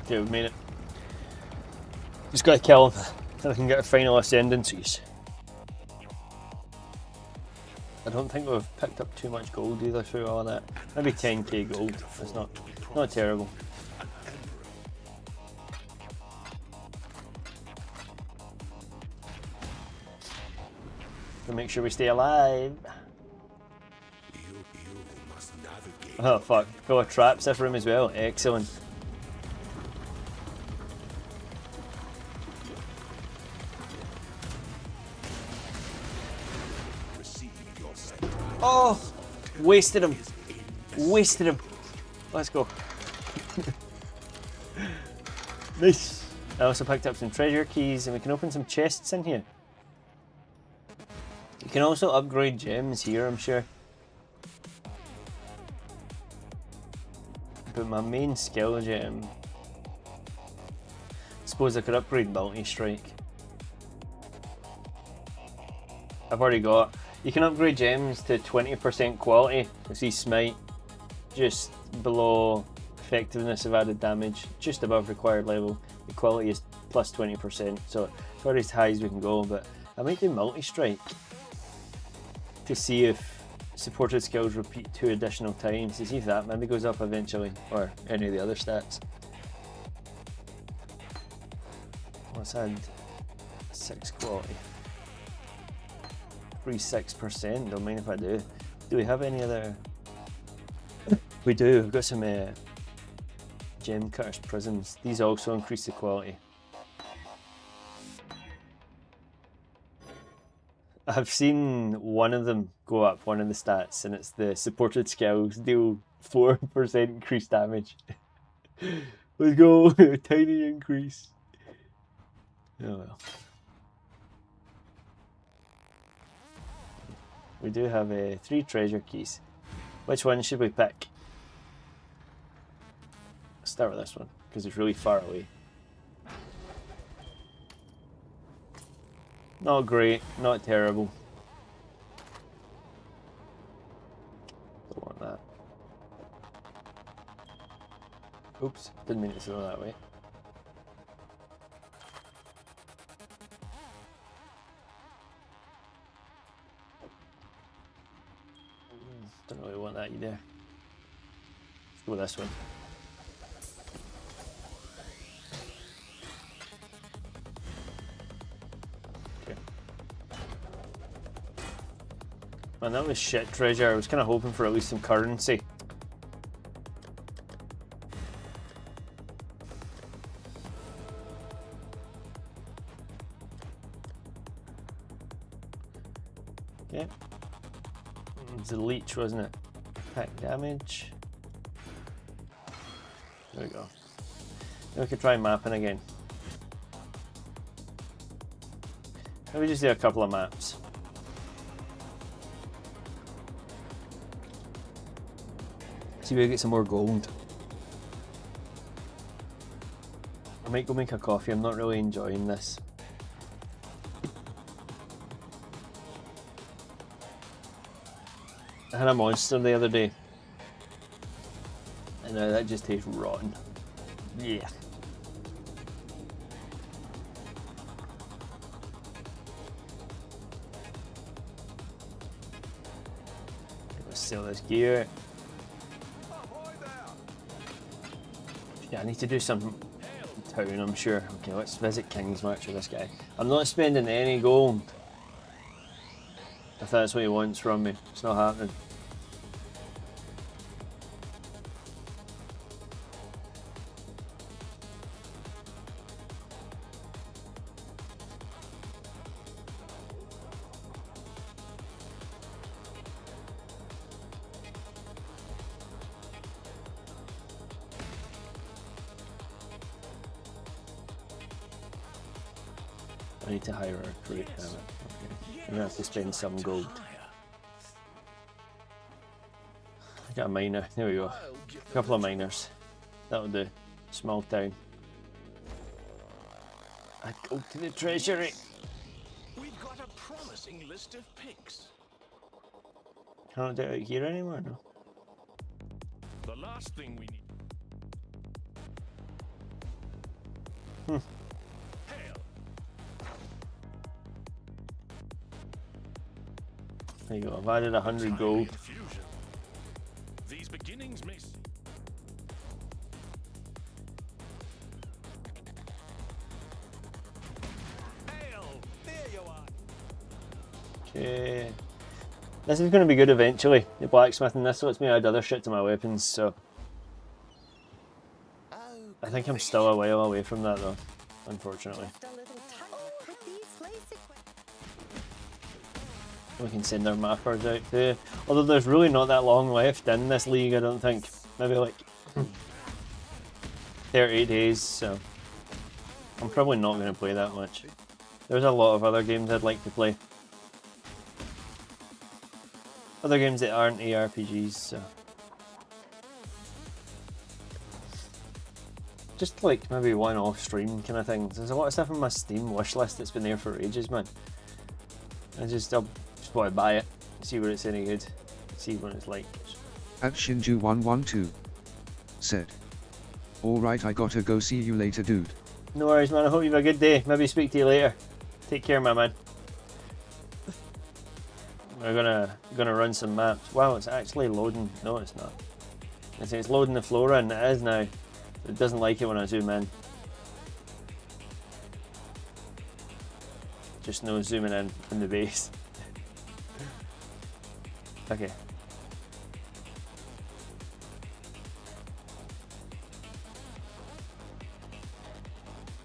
Okay, we've made it. Just gotta kill him so we can get our final ascendancies. I don't think we've picked up too much gold either through all of that. Maybe 10k gold. That's not terrible. To make sure we stay alive. You must navigate. Oh fuck, full of traps this room as well. Excellent. Oh, wasted him. Wasted him. Let's go. Nice. I also picked up some treasure keys and we can open some chests in here. You can also upgrade gems here, I'm sure. But my main skill gem, I suppose I could upgrade multi-strike. I've already got. You can upgrade gems to 20% quality. You see Smite, just below effectiveness of added damage, just above required level. The quality is plus 20%, so it's already as high as we can go, but I might do multi-strike to see if supported skills repeat 2 additional times. You see if that maybe goes up eventually, or any of the other stats. Let's add 6 quality. Free 6%, don't mind if I do. Do we have any other? We do, we've got some gem cutters prisms. These also increase the quality. I've seen one of them go up, one of the stats, and it's the supported skills deal 4% increased damage. Let's go, a tiny increase. Oh well. We do have 3 treasure keys. Which one should we pick? Let's start with this one, because it's really far away. Not great, not terrible. Don't want that. Oops, didn't mean to throw that way. Don't really want that either. Let's go with this one. Okay. Man, that was shit treasure. I was kind of hoping for at least some currency. Okay. It was a leech, wasn't it? Attack damage. There we go. Now we could try mapping again. Maybe just do a couple of maps. See if we get some more gold. I might go make a coffee. I'm not really enjoying this. I had a monster the other day, and that just tastes rotten. Yeah. Let's sell this gear. Yeah, I need to do some town, I'm sure. Okay, let's visit Kingsmarch with this guy. I'm not spending any gold. If that's what he wants from me, it's not happening. I need to hire a crate, damn it. Okay. I'm gonna have to spend some gold. I got a miner, there we go. A couple of miners. That'll do. Small town. I go to the treasury. We've got a promising list of picks. Can't do it here anymore, no? The last thing we need. Hail. There you go, I've added 100 gold. Infusion. These beginnings may. Hail. There you are. Okay. This is going to be good eventually, the blacksmithing. This lets me add other shit to my weapons, so... I think I'm still a while away from that though, unfortunately. We can send our mappers out too. Although there's really not that long left in this league, I don't think. Maybe like 30 days, so I'm probably not going to play that much. There's a lot of other games I'd like to play. Other games that aren't ARPGs, so. Just like maybe one off stream kind of thing. There's a lot of stuff on my Steam wish list that's been there for ages, man. I'll just want to buy it, see where it's any good, see what it's like. At Shinju112 said, "Alright, I gotta go, see you later, dude." No worries, man. I hope you have a good day. Maybe speak to you later. Take care, my man. We're gonna gonna run some maps. Wow, it's actually loading. No, it's not. It's loading the floor in. It is now. It doesn't like it when I zoom in. Just no zooming in the base. Okay.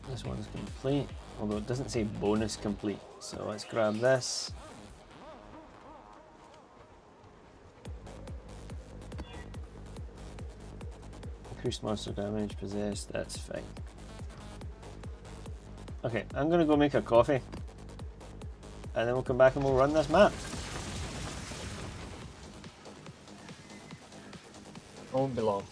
This one's complete, although it doesn't say bonus complete. So let's grab this. Increased monster damage, possessed, that's fine. Okay, I'm gonna go make a coffee. And then we'll come back and we'll run this map. Won't be long.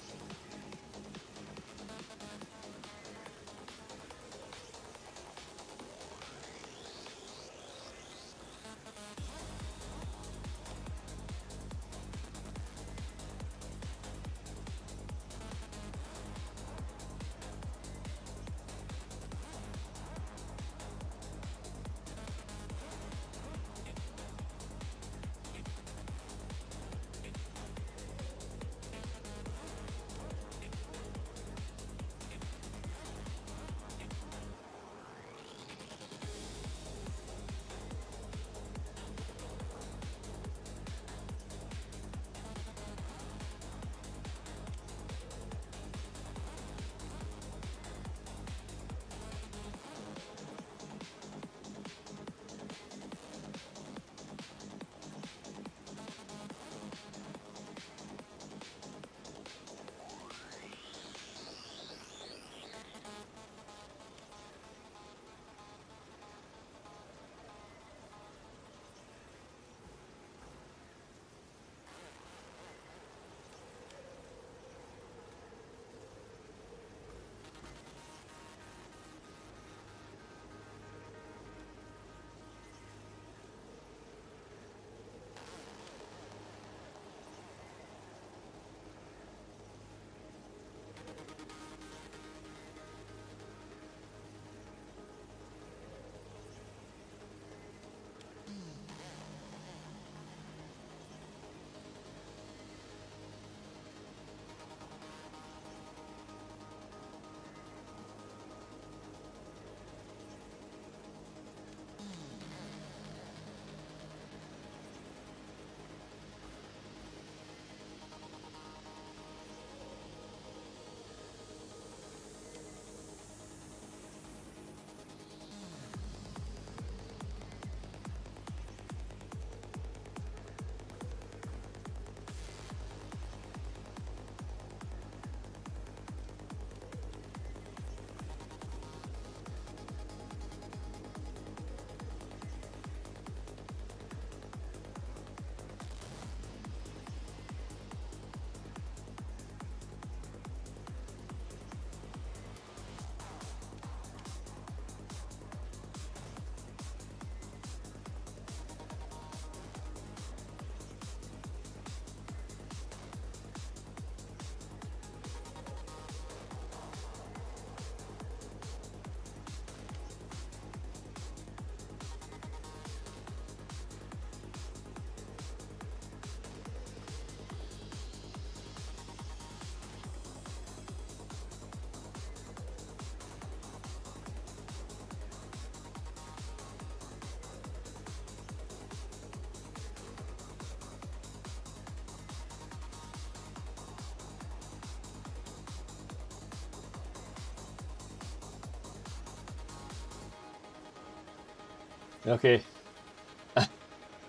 Okay.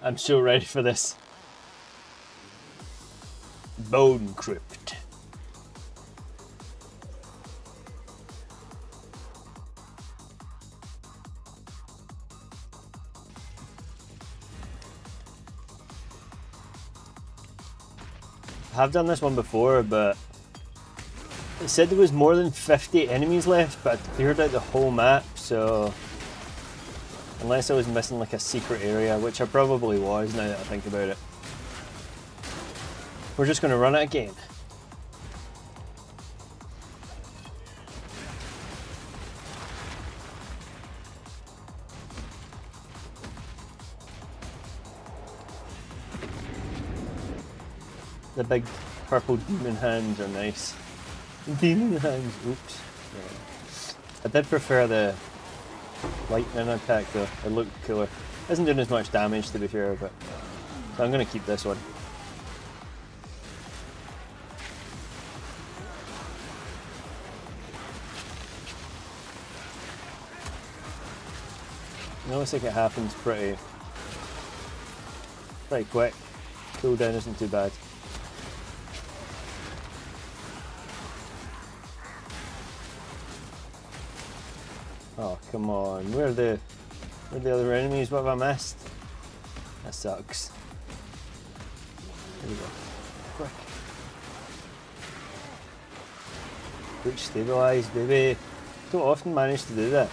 I'm so ready for this. Bone Crypt. I have done this one before, but it said there was more than 50 enemies left, but I cleared out the whole map, so unless I was missing like a secret area, which I probably was now that I think about it, we're just going to run it again. The big purple demon hands are nice. Demon hands, oops. Yeah. I did prefer the lightning attack though, it looked cooler. Isn't doing as much damage to be fair, but so I'm gonna keep this one. It looks like it happens pretty quick. Cooldown isn't too bad. Oh come on, where are the other enemies? What have I missed? That sucks. There we go. Quick. Quick stabilise, baby. Don't often manage to do that.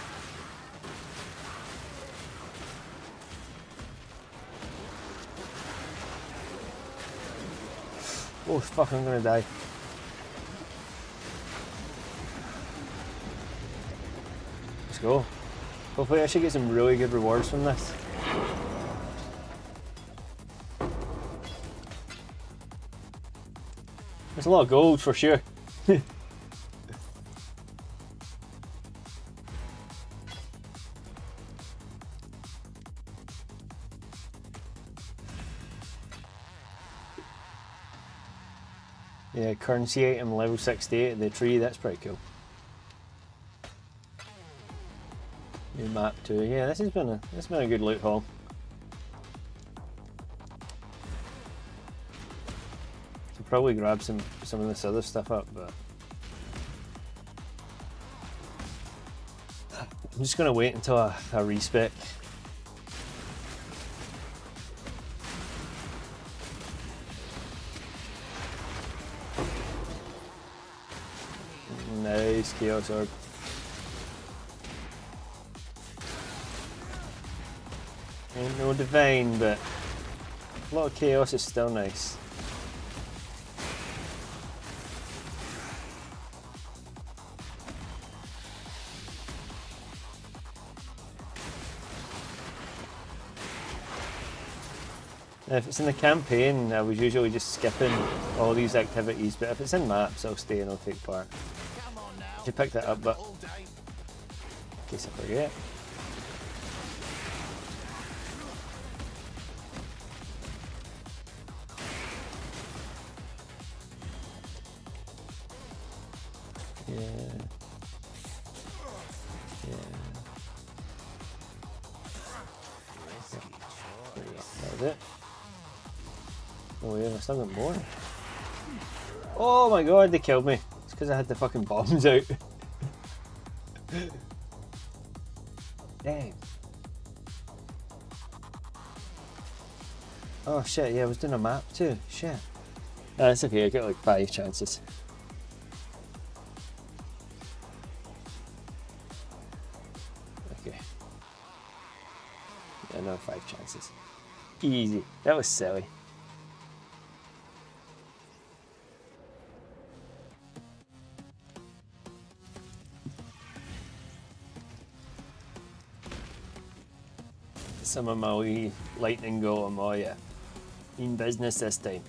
Oh fuck, I'm gonna die. Let's go. Hopefully I should get some really good rewards from this. There's a lot of gold for sure. Yeah, currency item level 68 the tree, that's pretty cool. New map too. Yeah, this has been a good loot haul. Should probably grab some of this other stuff up, but I'm just gonna wait until I respec. Nice chaos orb. Ain't no divine, but a lot of chaos is still nice. If it's in the campaign, I was usually just skipping all these activities, but if it's in maps, I'll stay and I'll take part. You picked that up, but in case I forget. Yeah. That was it. Oh yeah, I still got more. Oh my god, they killed me. It's because I had the fucking bombs out. Damn. Oh shit, yeah, I was doing a map too. Shit. It's okay, I got like 5 chances. Okay. Yeah, no, 5 chances. Easy. That was silly. Some of my wee lightning golem, oh yeah. In business this time.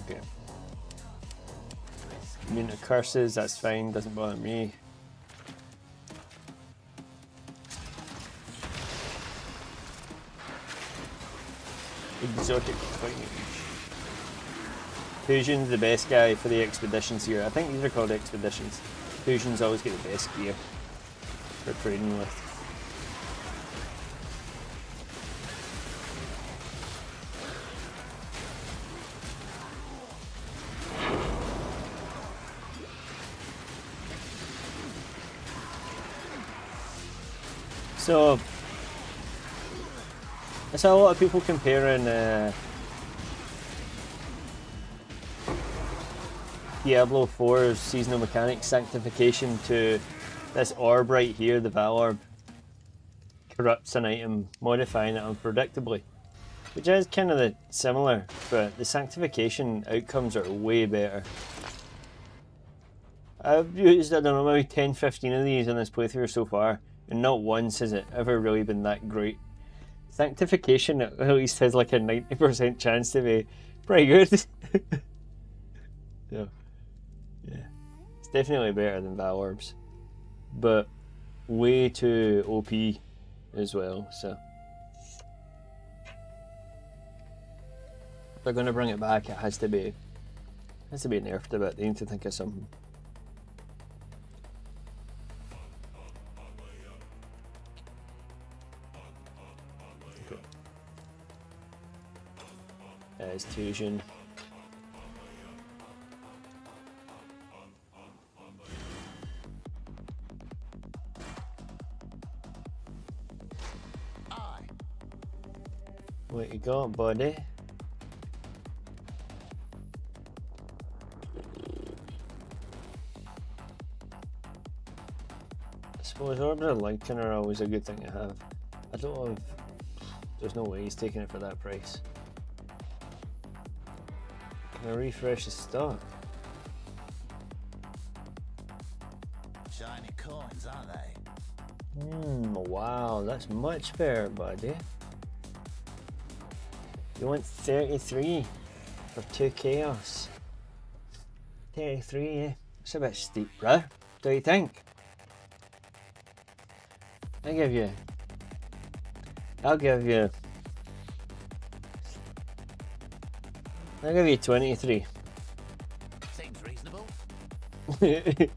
Okay. Immune to curses, that's fine, doesn't bother me. Exotic fighting. Fusion's the best guy for the expeditions here. I think these are called expeditions. Fusions always get the best gear for trading with. So I saw a lot of people comparing Diablo 4's seasonal mechanics sanctification to this orb right here, the Val orb, corrupts an item, modifying it unpredictably. Which is kind of similar, but the sanctification outcomes are way better. I've used, I don't know, maybe 10-15 of these in this playthrough so far, and not once has it ever really been that great. Sanctification at least has like a 90% chance to be pretty good. So, yeah. It's definitely better than Val orbs. But way too OP as well, so. If they're going to bring it back, it has to be nerfed a bit. They need to think of something. Okay. There's Tusion. What you got, buddy? I suppose Orbiter Lincoln are always a good thing to have. I don't have... There's no way he's taking it for that price. Can I refresh the stock? Shiny coins, aren't they? Wow, that's much better, buddy. You want 33 for 2 chaos. 33, eh? It's a bit steep, bruh. What do you think? I'll give you 23. Seems reasonable.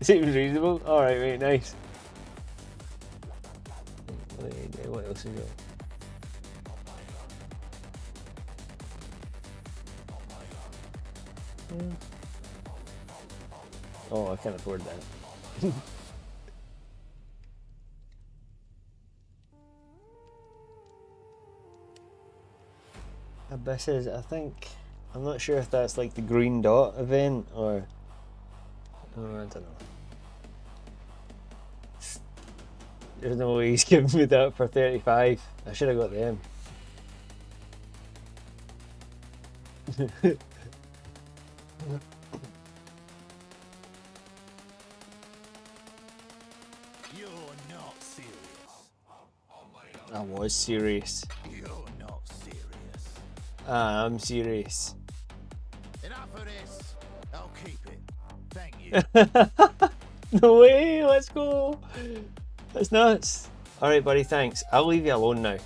Seems reasonable? Alright, mate, nice. What else we got? Oh, I can't afford that. Abysses, I think. I'm not sure if that's like the green dot event or. Oh, I don't know. There's no way he's giving me that for 35. I should have got them. You're not serious. I was serious. You're not serious. I'm serious. Enough of this. I'll keep it. Thank you. No way, let's go. That's nuts. Alright, buddy, thanks. I'll leave you alone now.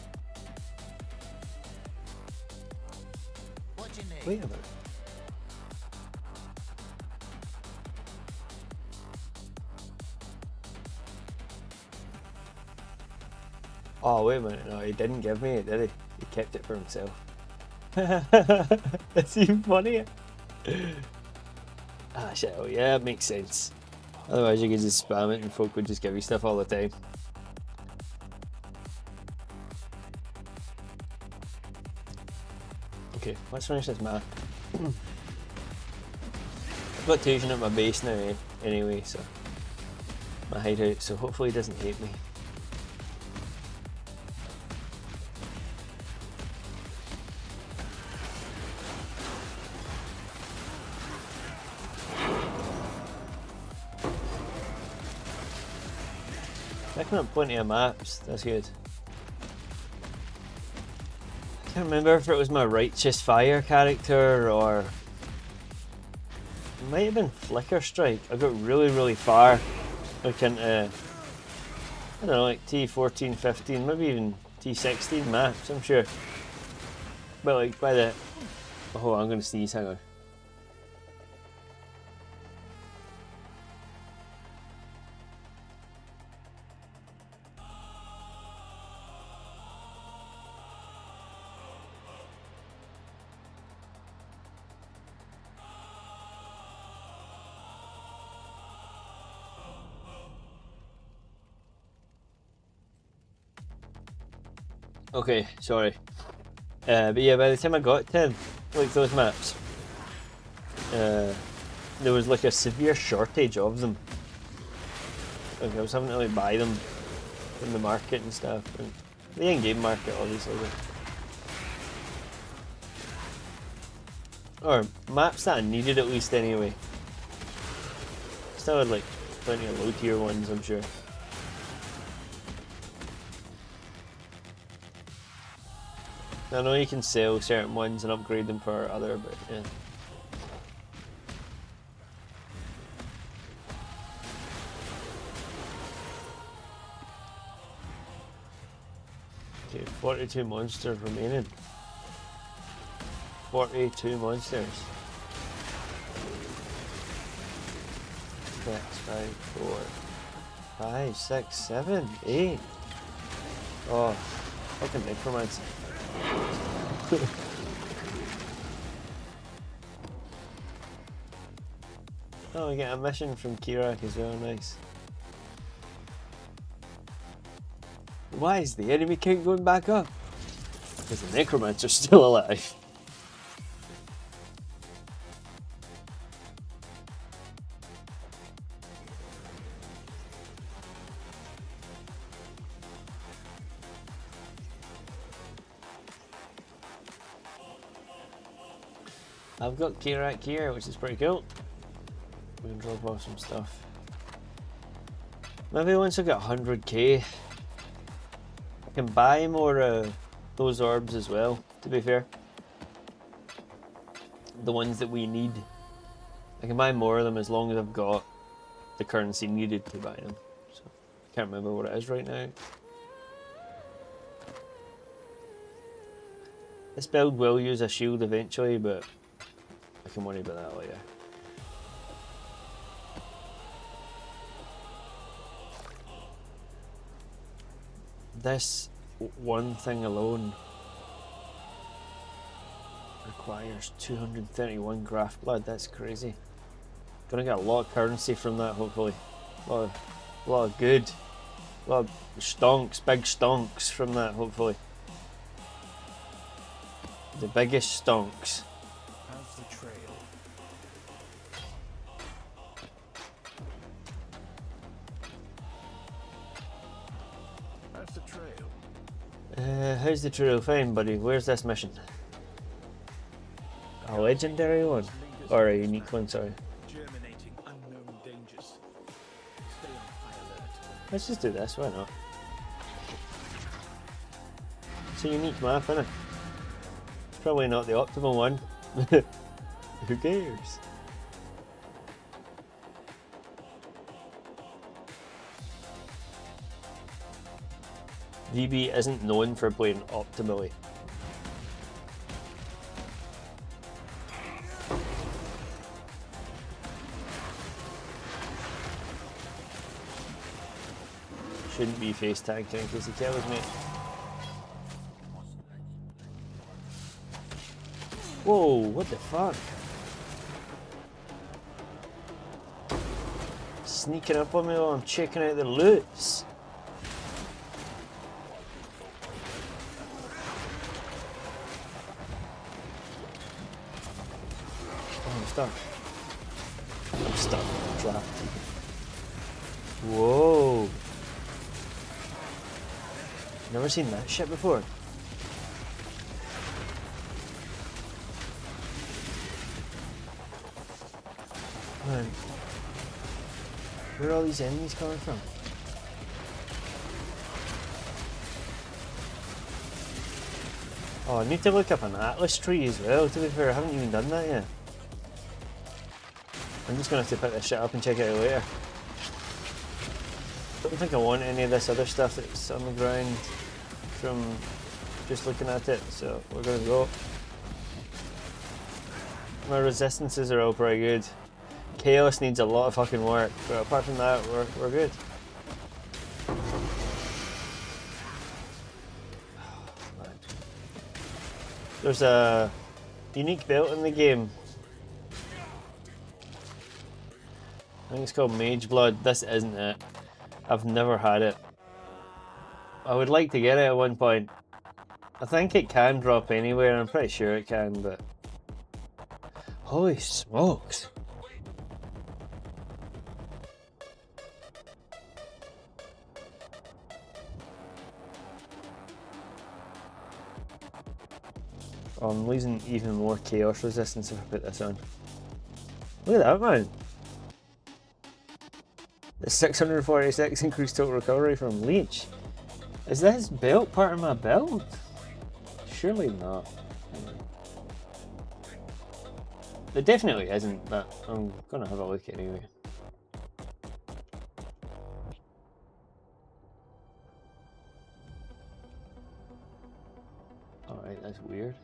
What do you need? Wait a minute. Oh, wait a minute. No, he didn't give me it, did he? He kept it for himself. That's even funnier. Ah, shit. Oh, yeah, it makes sense. Otherwise, you could just spam it and folk would just give you stuff all the time. Okay, let's finish this map. I've got Tusion at my base now, anyway, so. My hideout, so hopefully he doesn't hate me. Picking up plenty of maps, that's good. I can't remember if it was my Righteous Fire character or... It might have been Flicker Strike. I got really far. Like into... I don't know, like T14, 15, maybe even T16 maps, I'm sure. But like by the... Oh, I'm gonna sneeze, hang on. Okay, sorry. But yeah, by the time I got to like those maps, there was like a severe shortage of them. Like I was having to like buy them in the market and stuff, and the in-game market obviously. Or maps that I needed at least anyway. Still had like plenty of low tier ones, I'm sure. I know you can sell certain ones and upgrade them for other, but yeah. Okay, 42 monsters remaining. 42 monsters. 6, 5, 4, 5, 6, 7, 8. Oh, fucking necromancer. Oh, we get a mission from Kirak as well, nice. Why is the enemy count going back up? Because the necromancer's still alive. I've got Kirak here, which is pretty cool. We can drop off some stuff. Maybe once I get 100k, I can buy more those orbs as well, to be fair. The ones that we need. I can buy more of them as long as I've got the currency needed to buy them. So, I can't remember what it is right now. This build will use a shield eventually, but I can worry about that later. This one thing alone requires 231 graft blood. That's crazy. Gonna get a lot of currency from that, hopefully. A lot of good. A lot of stonks, big stonks from that, hopefully. The biggest stonks. How's the trail? How's the trail? How's the trail? Fine, buddy. Where's this mission? A legendary one? Or a unique one, sorry. Germinating unknown dangers. Stay on high alert. Let's just do this, why not? It's a unique map, isn't it? Probably not the optimal one. Who cares? VB isn't known for playing optimally. Shouldn't be face tagged in case he kills me. Whoa, what the fuck? Sneaking up on me while I'm checking out the loots. Oh, I'm stuck. I'm stuck. I'm trapped. Whoa. Never seen that shit before. Man, where are all these enemies coming from? Oh, I need to look up an atlas tree as well, to be fair, I haven't even done that yet. I'm just going to have to pick this shit up and check it out later. I don't think I want any of this other stuff that's on the ground from just looking at it, so we're going to go. My resistances are all pretty good. Chaos needs a lot of fucking work, but apart from that, we're good. There's a unique belt in the game. I think it's called Mage Blood. This isn't it. I've never had it. I would like to get it at one point. I think it can drop anywhere, I'm pretty sure it can, but... Holy smokes! Oh, I'm losing even more chaos resistance if I put this on. Look at that, man. The 646 increased total recovery from Leech. Is this belt part of my build? Surely not. It definitely isn't, but I'm gonna have a look anyway. Alright, that's weird.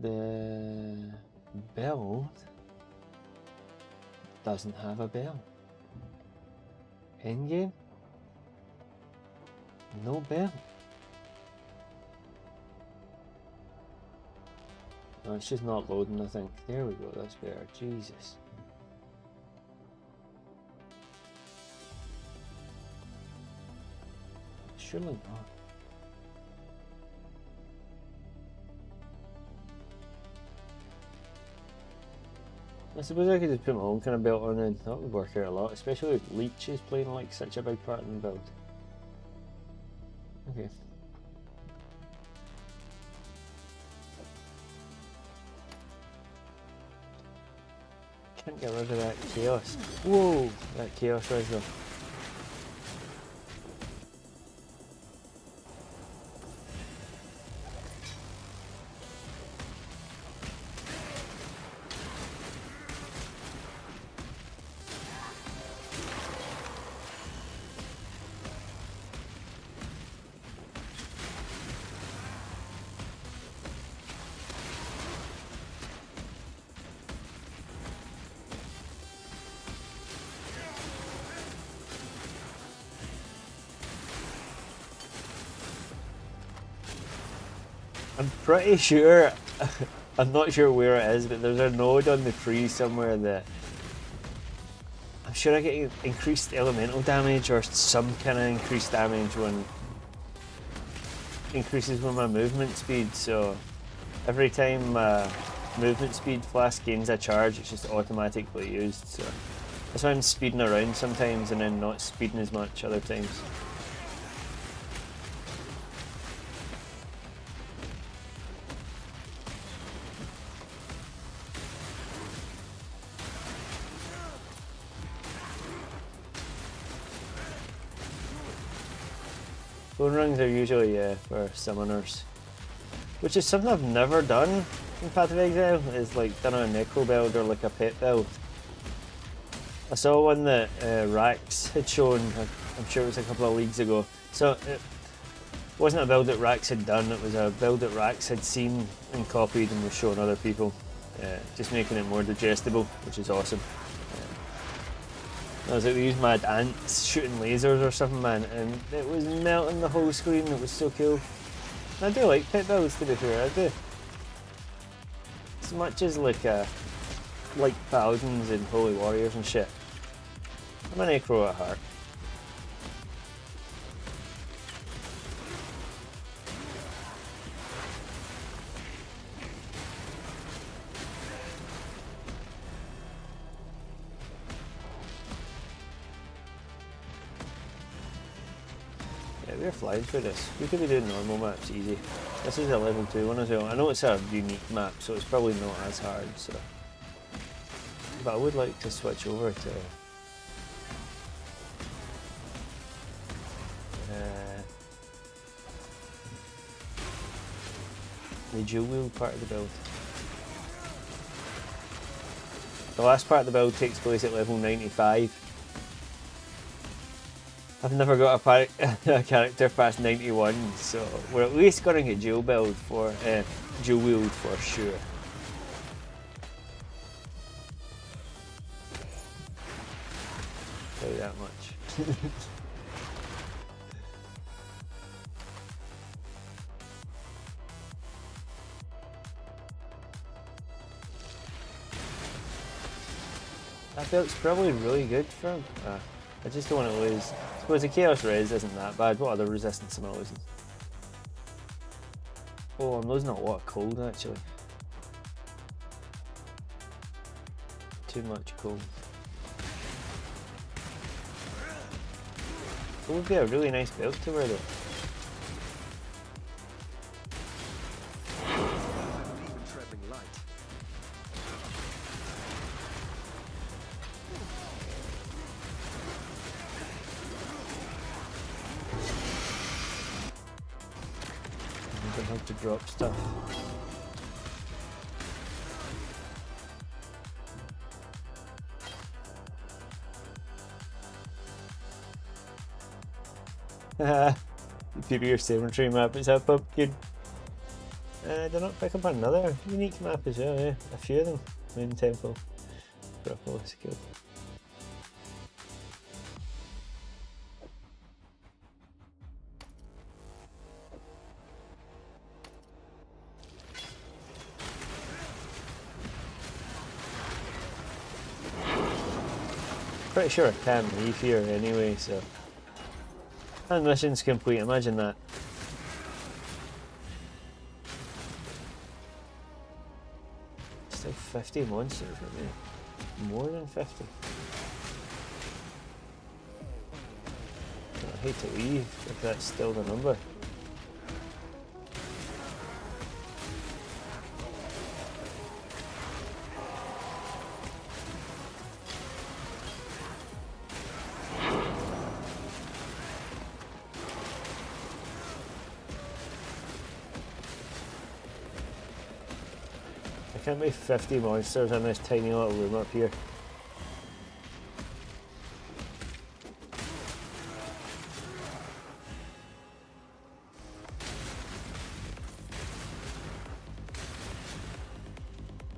The build doesn't have a bell. In-game? No bell. No, it's just not loading, I think. There we go, that's better. Jesus. Surely not. I suppose I could just put my own kind of belt on and that would work out a lot, especially with Leech is playing like such a big part in the build. Okay. Can't get rid of that chaos. Whoa! That chaos res though. I'm pretty sure, I'm not sure where it is, but there's a node on the tree somewhere that I'm sure I get increased elemental damage or some kind of increased damage when increases with my movement speed. So every time movement speed flask gains a charge, it's just automatically used. So that's why I'm speeding around sometimes and then not speeding as much other times. Bone rings are usually for summoners, which is something I've never done in Path of Exile, is like done a necro build or like a pet build. I saw one that Rax had shown, I'm sure it was a couple of leagues ago, so it wasn't a build that Rax had done, it was a build that Rax had seen and copied and was showing other people, just making it more digestible, which is awesome. I was like, we used mad ants shooting lasers or something, man, and it was melting the whole screen. It was so cool. And I do like pet builds, to be fair, I do. As much as like paladins and holy warriors and shit. I'm an necro at heart. We're flying through this. We could be doing normal maps easy. This is a level 2 one as well. I know it's a unique map, so it's probably not as hard. So, but I would like to switch over to the dual wield part of the build. The last part of the build takes place at level 95. I've never got a character past 91, so we're at least going to get dual wield for sure. Tell you that much. That belt's probably really good for him. I just don't want to lose. I suppose the Chaos Res isn't that bad. What other resistance am I losing? Oh, I'm losing a lot of cold actually. Too much cold. It would be a really nice belt to wear though. how to drop stuff. Haha, Superior Cemetery map is up good. Did not pick up another unique map as well, yeah. A few of them. Moon Temple. Propolis Kill. Pretty sure I can't leave here anyway, so. And mission's complete, imagine that. Still 50 monsters for me. More than 50. I hate to leave if that's still the number. I can't be 50 monsters in this tiny little room up here.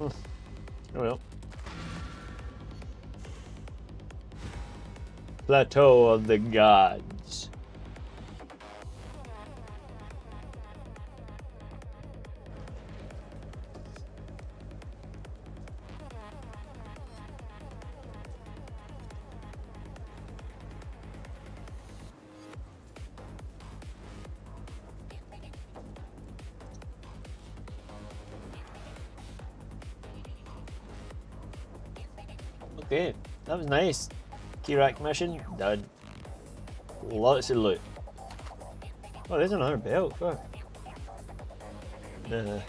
Oh well. Plateau of the Gods. Okay, that was nice. Key rack mission done. Lots of loot. Oh, there's another belt. Fuck. I'm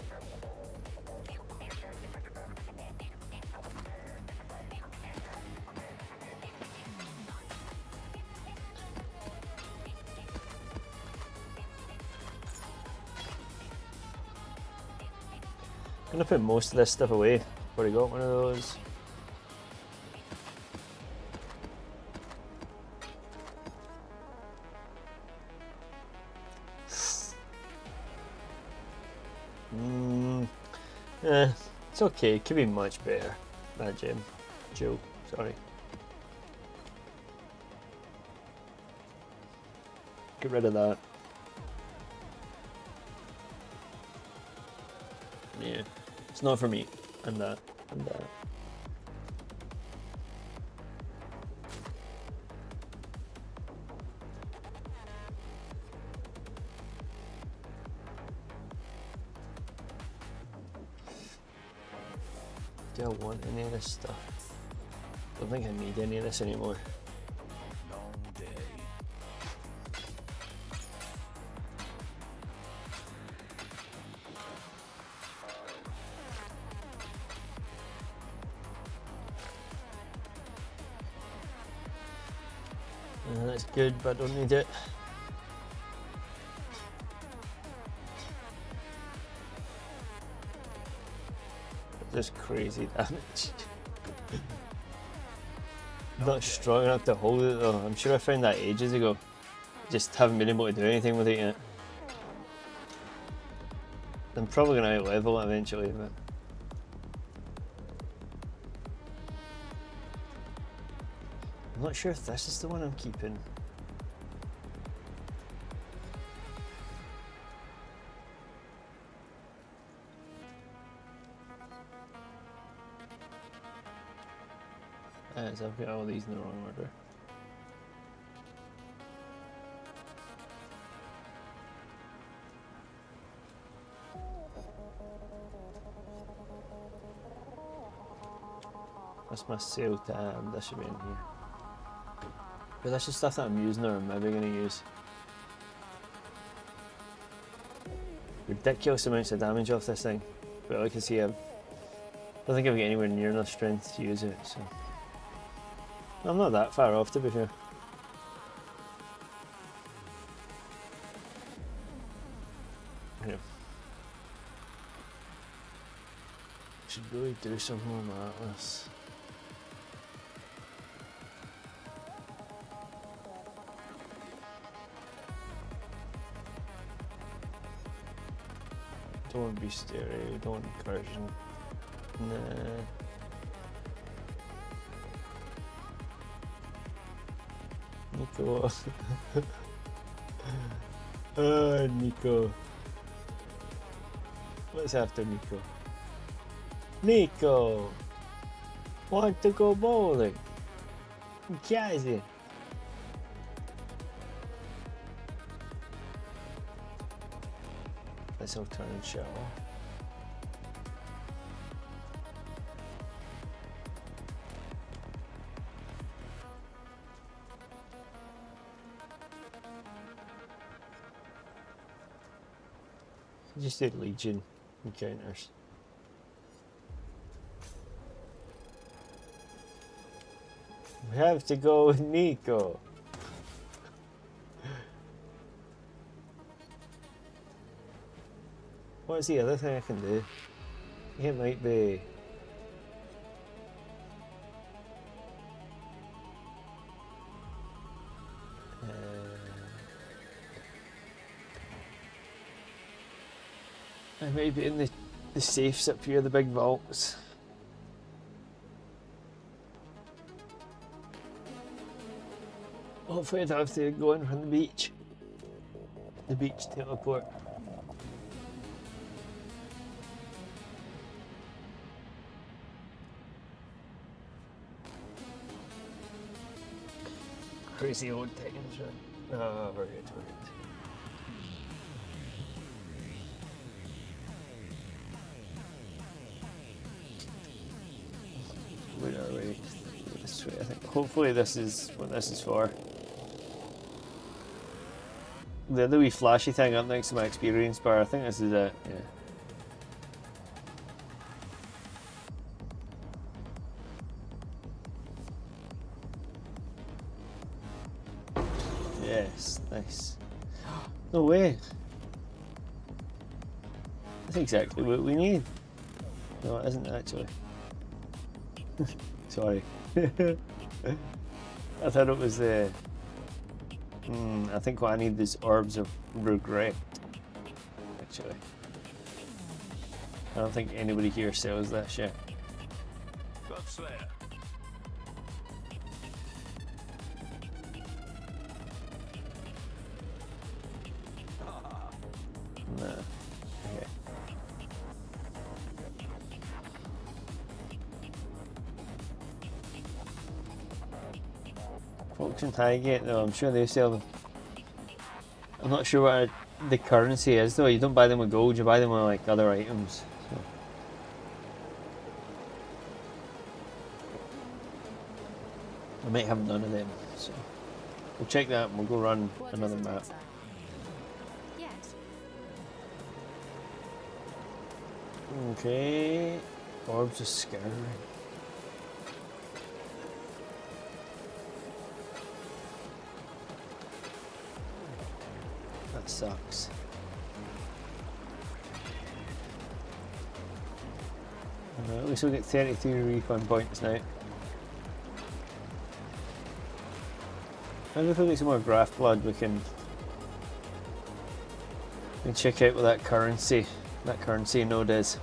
gonna put most of this stuff away before I got one of those. It's okay, it could be much better. That gem. Joe, sorry. Get rid of that. Yeah, it's not for me. And that, and that. Do I want any of this stuff? Don't think I need any of this anymore. Long day. That's good, but I don't need it. Just crazy damage. Not strong enough to hold it though. I'm sure I found that ages ago. Just haven't been able to do anything with it yet. I'm probably gonna out-level it eventually, but I'm not sure if this is the one I'm keeping. So I've got all these in the wrong order. That's my sale tab, that should be in here. But that's just stuff that I'm using or I'm maybe going to use. Ridiculous amounts of damage off this thing. But like I see, I don't think I've got anywhere near enough strength to use it, so. I'm not that far off, to be fair. Yeah. could do something on Atlas. Don't want to be stereo, don't want incursion. Nah. Nico. Nico. What's after Nico? Nico! Want to go bowling? Jazzy. Let's all turn and shower. Just did Legion encounters. We have to go with Nico. What's the other thing I can do? It might be... I might be in the safes up here, the big vaults. Hopefully I don't have to go in from the beach. The beach teleport. Crazy old times, right? Oh, we're good, we're good. Where are we? This way, I think. Hopefully this is what this is for. The other wee flashy thing up next to my experience bar, I think this is it, yeah. Yes, nice. No way. That's exactly what we need. No, it isn't actually. Sorry. I thought it was the... I think what I need is Orbs of Regret, actually. I don't think anybody here sells that shit. God Slayer. No. Okay. Folks in Highgate though, I'm sure they sell them. I'm not sure what the currency is though. You don't buy them with gold, you buy them with like other items. So. I might have none of them, so we'll check that and we'll go run another map. Yes. Okay, Orbs of Scouring. That sucks. At least we'll get 33 refund points now. Maybe if we get some more Graft Blood we can check out what that currency node is.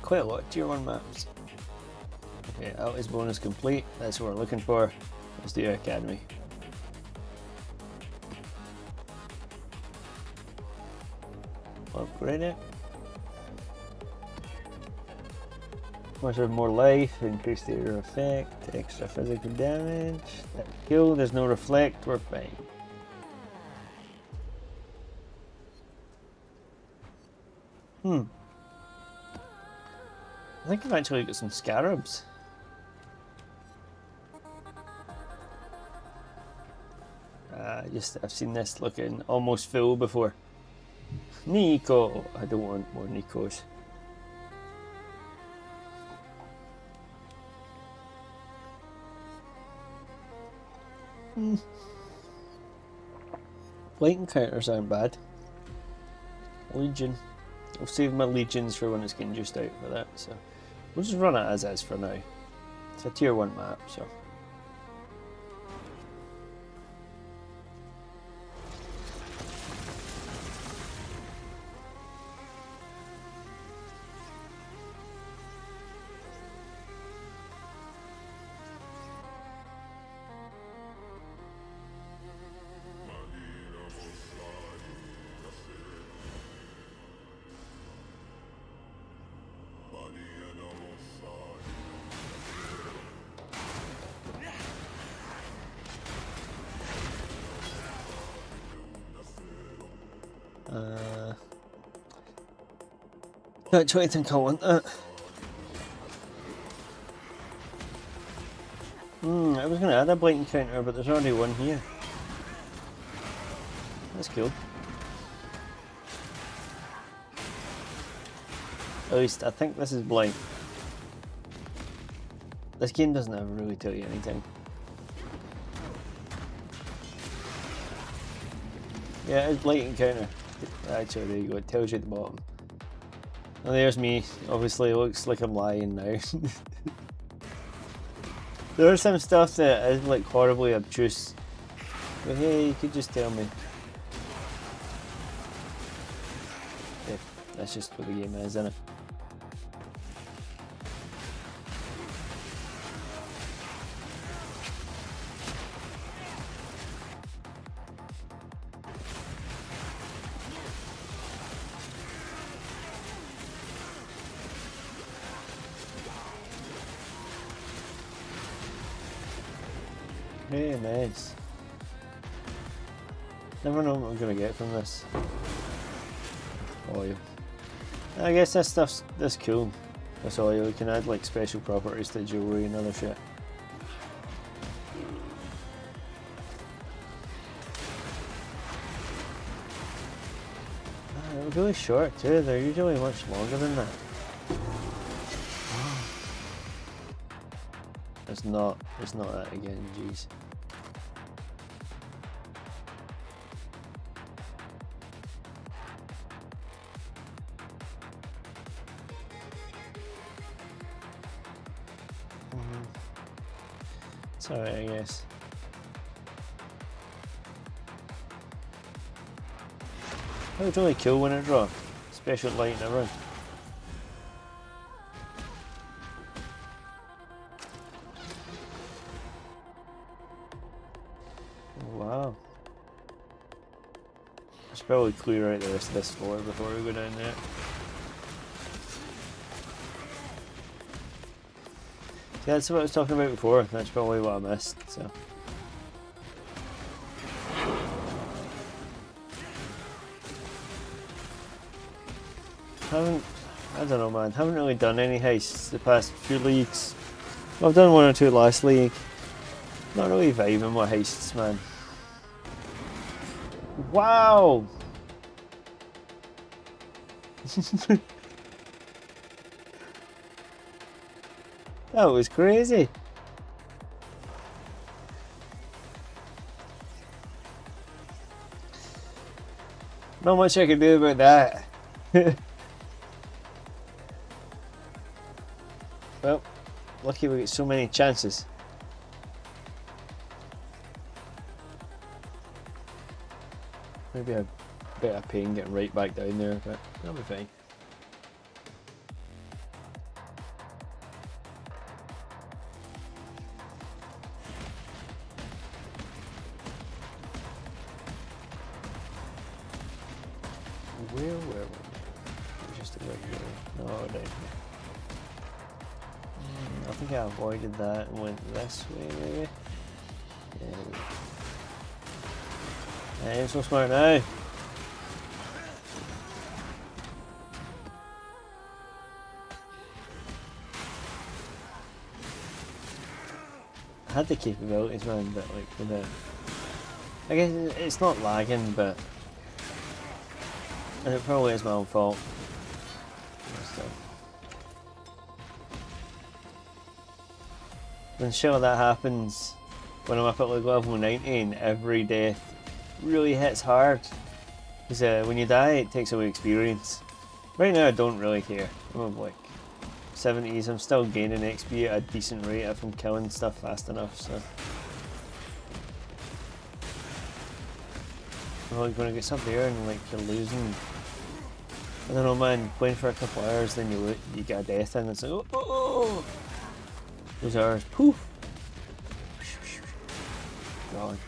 Quite a lot of tier 1 maps. Okay, out is bonus complete. That's what we're looking for. Let's do Academy. Upgrade it. Once we have more life, increase the area effect, extra physical damage. That kill, there's no reflect, we're fine. I think I've actually got some scarabs. I've seen this looking almost full before. Nico! I don't want more Nikos. Lightning counters aren't bad. Legion. I'll save my legions for when it's getting juiced out for that, so we'll just run it as is for now. It's a tier 1 map, so. Actually, I think I want that. I was going to add a blighting counter, but there's already one here. That's cool. At least I think this is blight. This game doesn't ever really tell you anything. Yeah, it's blighting counter. Actually, there you go. It tells you at the bottom. And there's me. Obviously, it looks like I'm lying now. There's some stuff that is like horribly obtuse. But hey, you could just tell me. Yeah, that's just what the game is, isn't it? Hey, nice. Never know what I'm gonna get from this. Oil. I guess this stuff's cool. This oil, you can add like special properties to jewelry and other shit. They're really short too, they're usually much longer than that. It's not that again, jeez. It's alright, I guess. That was really cool when it dropped. Special light and everything. Wow. I should probably clear out the rest of this floor before we go down there. Yeah, that's what I was talking about before. That's probably what I missed, so. I don't know, man. Haven't really done any heists the past few leagues. Well, I've done one or two last league. Not really vibing with heists, man. Wow! That was crazy. Not much I can do about that. Well, lucky we get so many chances. Maybe a bit of pain getting right back down there, but that'll be fine. Where were we? Just about here. No, down here. I think I avoided that and went this way, maybe. Yeah. Hey, I'm so smart now. I had the capabilities, man, but like with I guess it's not lagging, but and it probably is my own fault. When shit like that happens, when I'm up at like level 90 and every death really hits hard, because when you die it takes away experience. Right now I don't really care. I'm like 70s, I'm still gaining XP at a decent rate if I'm killing stuff fast enough, so. Like when it gets up there and like you're losing, I don't know man, playing for a couple hours then you get a death in and it's like oh. Those hours, poof! Gone.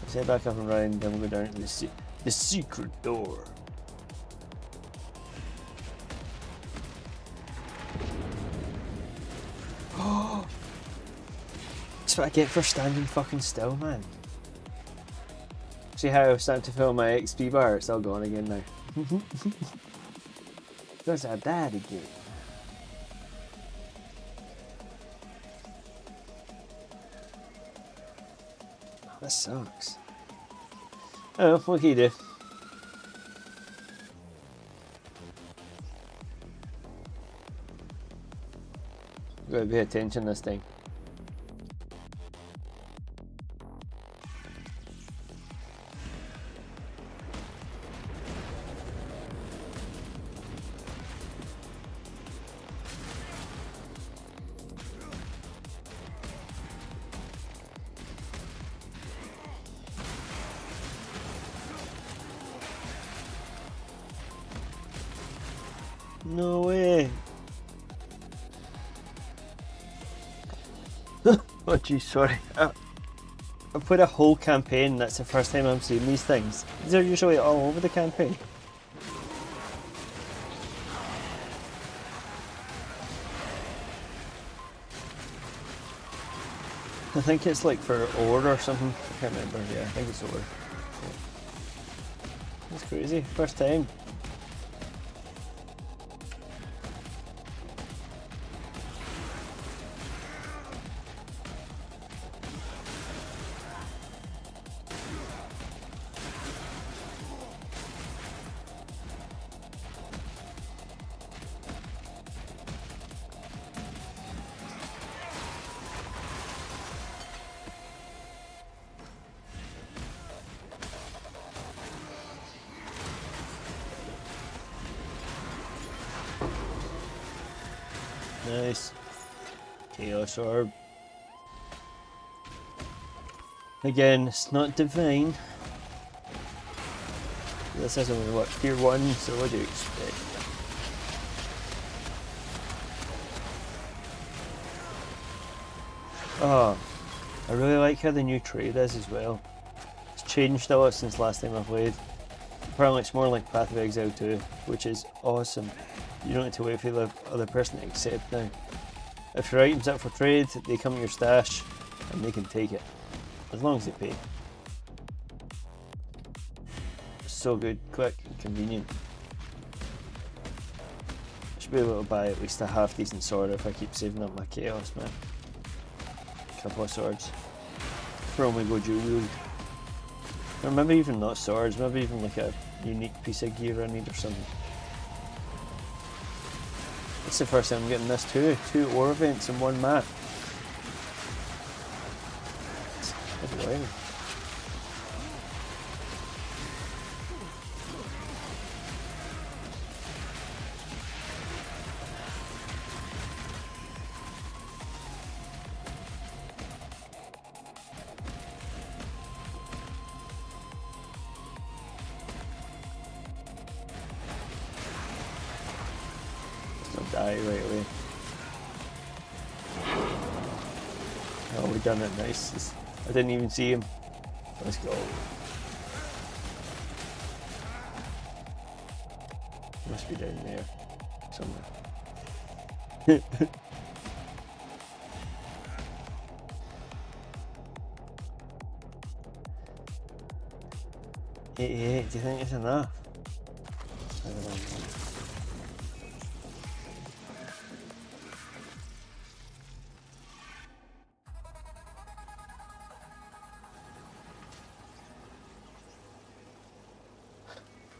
Let's head back up and round, then we'll go down to the secret door. Oh! That's what I get for standing fucking still, man. See how I was starting to fill my XP bar? It's all gone again now. Because I died again. That sucks. Oh, what can you do? Gotta pay attention this time. No way. Oh geez, sorry. I put a whole campaign, that's the first time I'm seeing these things. These are usually all over the campaign. I think it's like for ore or something. I can't remember, yeah, I think it's ore. Yeah. That's crazy, first time. Nice. Chaos Orb. Again, it's not divine. This is only what, tier 1, so what do you expect? Oh, I really like how the new trade is as well. It's changed a lot since last time I played. Apparently it's more like Path of Exile 2, which is awesome. You don't have to wait for the other person to accept now. If your item's up for trade, they come to your stash and they can take it. As long as they pay. So good, quick and convenient. I should be able to buy at least a half decent sword if I keep saving up my chaos, man. A couple of swords. Probably go dual wield. Or maybe even not swords, maybe even like a unique piece of gear I need or something. It's the first time I'm getting this too. 2 ore events in one map. That's wild. Die right away. Oh, we done it nice. I didn't even see him. Let's go. Must be down there somewhere. 88, do you think it's enough?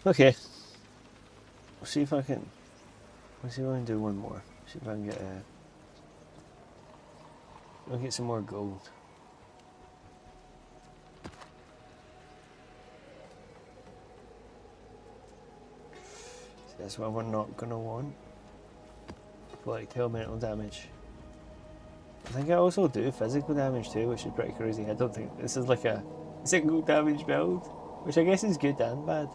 Okay. We'll see if I can. Let's see if I can do one more. See if I can get I'll get some more gold. So that's what we're not gonna want. Like elemental damage. I think I also do physical damage too, which is pretty crazy. I don't think this is like a single damage build, which I guess is good and bad.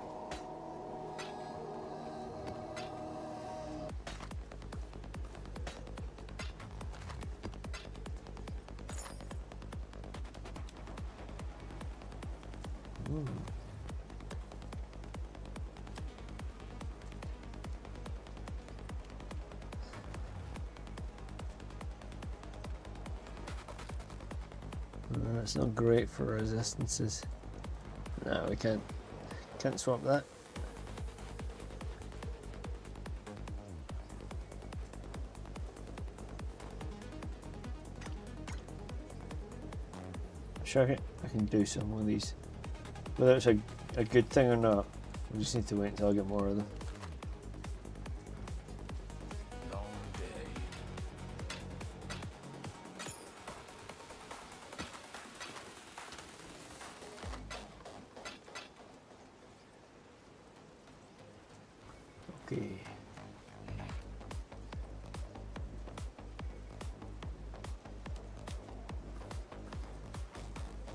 That's not great for resistances. No, we can't swap that. Sure, I can do some of these. Whether it's a good thing or not, we just need to wait until I get more of them. Long day. Okay.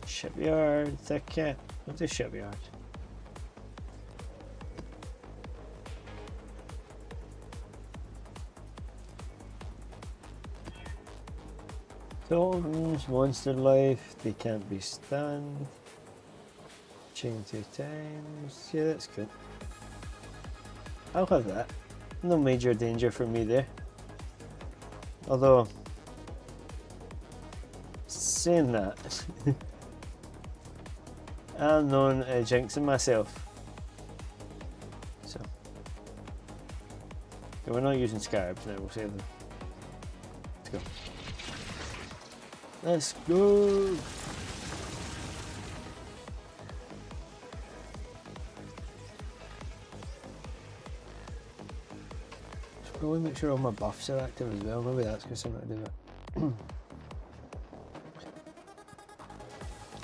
Shipyard, ticket. What's a shipyard? Totems, monster life, they can't be stunned. Chain 2 times. Yeah, that's good. I'll have that. No major danger for me there. Although, saying that, I'm known jinxing myself. So, okay, we're not using scarabs now, we'll save them. Let's go. Let's go! Should probably make sure all my buffs are active as well, maybe that's got something to do with it.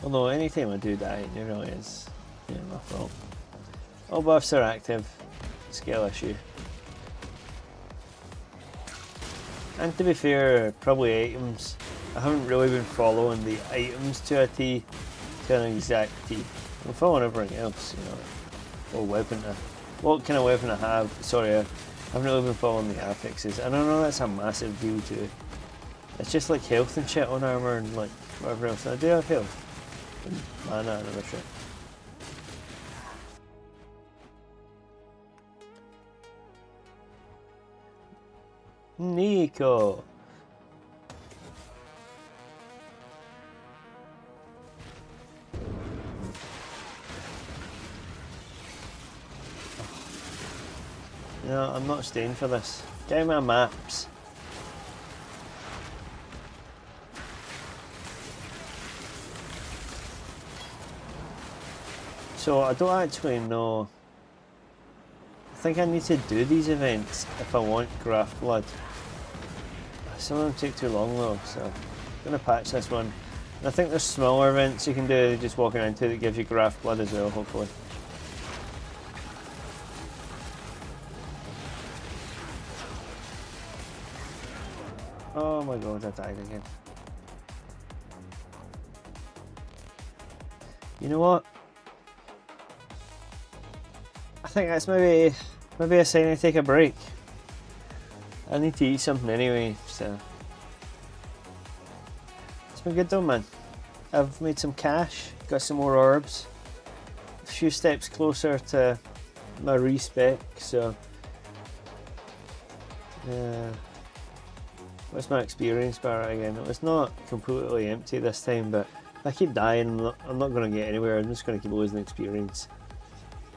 Although anytime I do die, it really is my fault. All buffs are active, skill issue. And to be fair, probably items. I haven't really been following the items to a T, to an exact T. I'm following everything else, what kind of weapon I have. Sorry, I haven't really been following the affixes. And I know that's a massive deal too. It's just like health and shit on armor and like whatever else. I do have health. Mana and other shit. Nico. No, I'm not staying for this. Get my maps. So I don't actually know. I think I need to do these events if I want Graph Blood. Some of them take too long though, so I'm going to patch this one. And I think there's smaller events you can do just walking into that gives you Graph Blood as well, hopefully. Oh my god, I died again. You know what? I think that's maybe a sign to take a break. I need to eat something anyway, so it's been good though, man. I've made some cash, got some more orbs, a few steps closer to my respec, so what's my experience bar again? It's not completely empty this time, but if I keep dying, I'm not going to get anywhere. I'm just going to keep losing experience.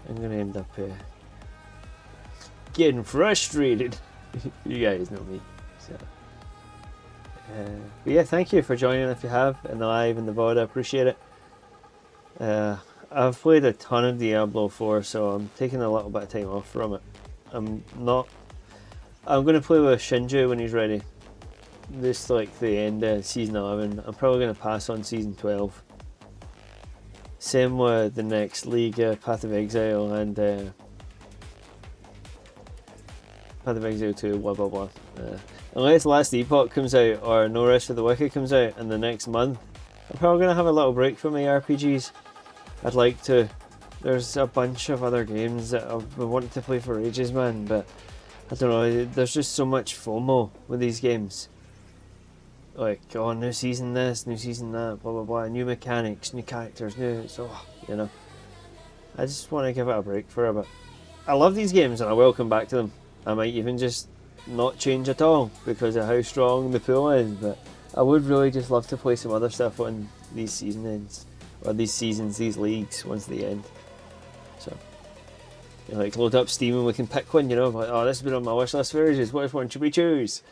I'm going to end up getting frustrated. You guys know me. So, but yeah, thank you for joining if you have in the live and the VOD. I appreciate it. I've played a ton of Diablo 4, so I'm taking a little bit of time off from it. I'm going to play with Shinju when he's ready. This like the end of season 11. I'm probably going to pass on season 12. Same with the next league, Path of Exile and Path of Exile 2, blah blah blah. Unless Last Epoch comes out or No Rest for the Wicked comes out in the next month, I'm probably going to have a little break from ARPGs. I'd like to. There's a bunch of other games that I've been wanting to play for ages, man, but I don't know, there's just so much FOMO with these games. Like, oh, new season this, new season that, blah blah blah, new mechanics, new characters, new, so, you know. I just want to give it a break for a bit. I love these games and I will come back to them. I might even just not change at all because of how strong the pool is, but I would really just love to play some other stuff when these season ends. Or these seasons, these leagues, once they end. So, you know, like load up Steam and we can pick one, you know, like, oh, this has been on my wish list for ages, which one should we choose?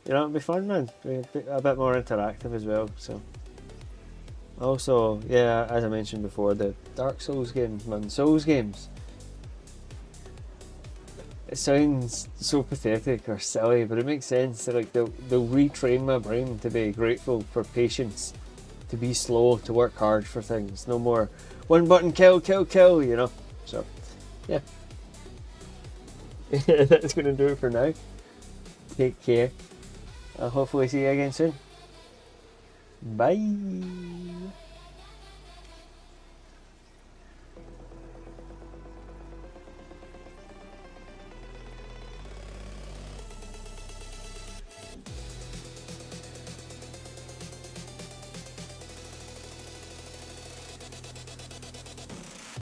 You know, it'd be fun, man. Be a bit more interactive as well, so. Also, yeah, as I mentioned before, the Dark Souls games, man, Souls games. It sounds so pathetic or silly, but it makes sense. Like, they'll retrain my brain to be grateful for patience. To be slow, to work hard for things. No more one button kill, kill, kill, you know. So, yeah. That's going to do it for now. Take care. I'll hopefully see you again soon. Bye.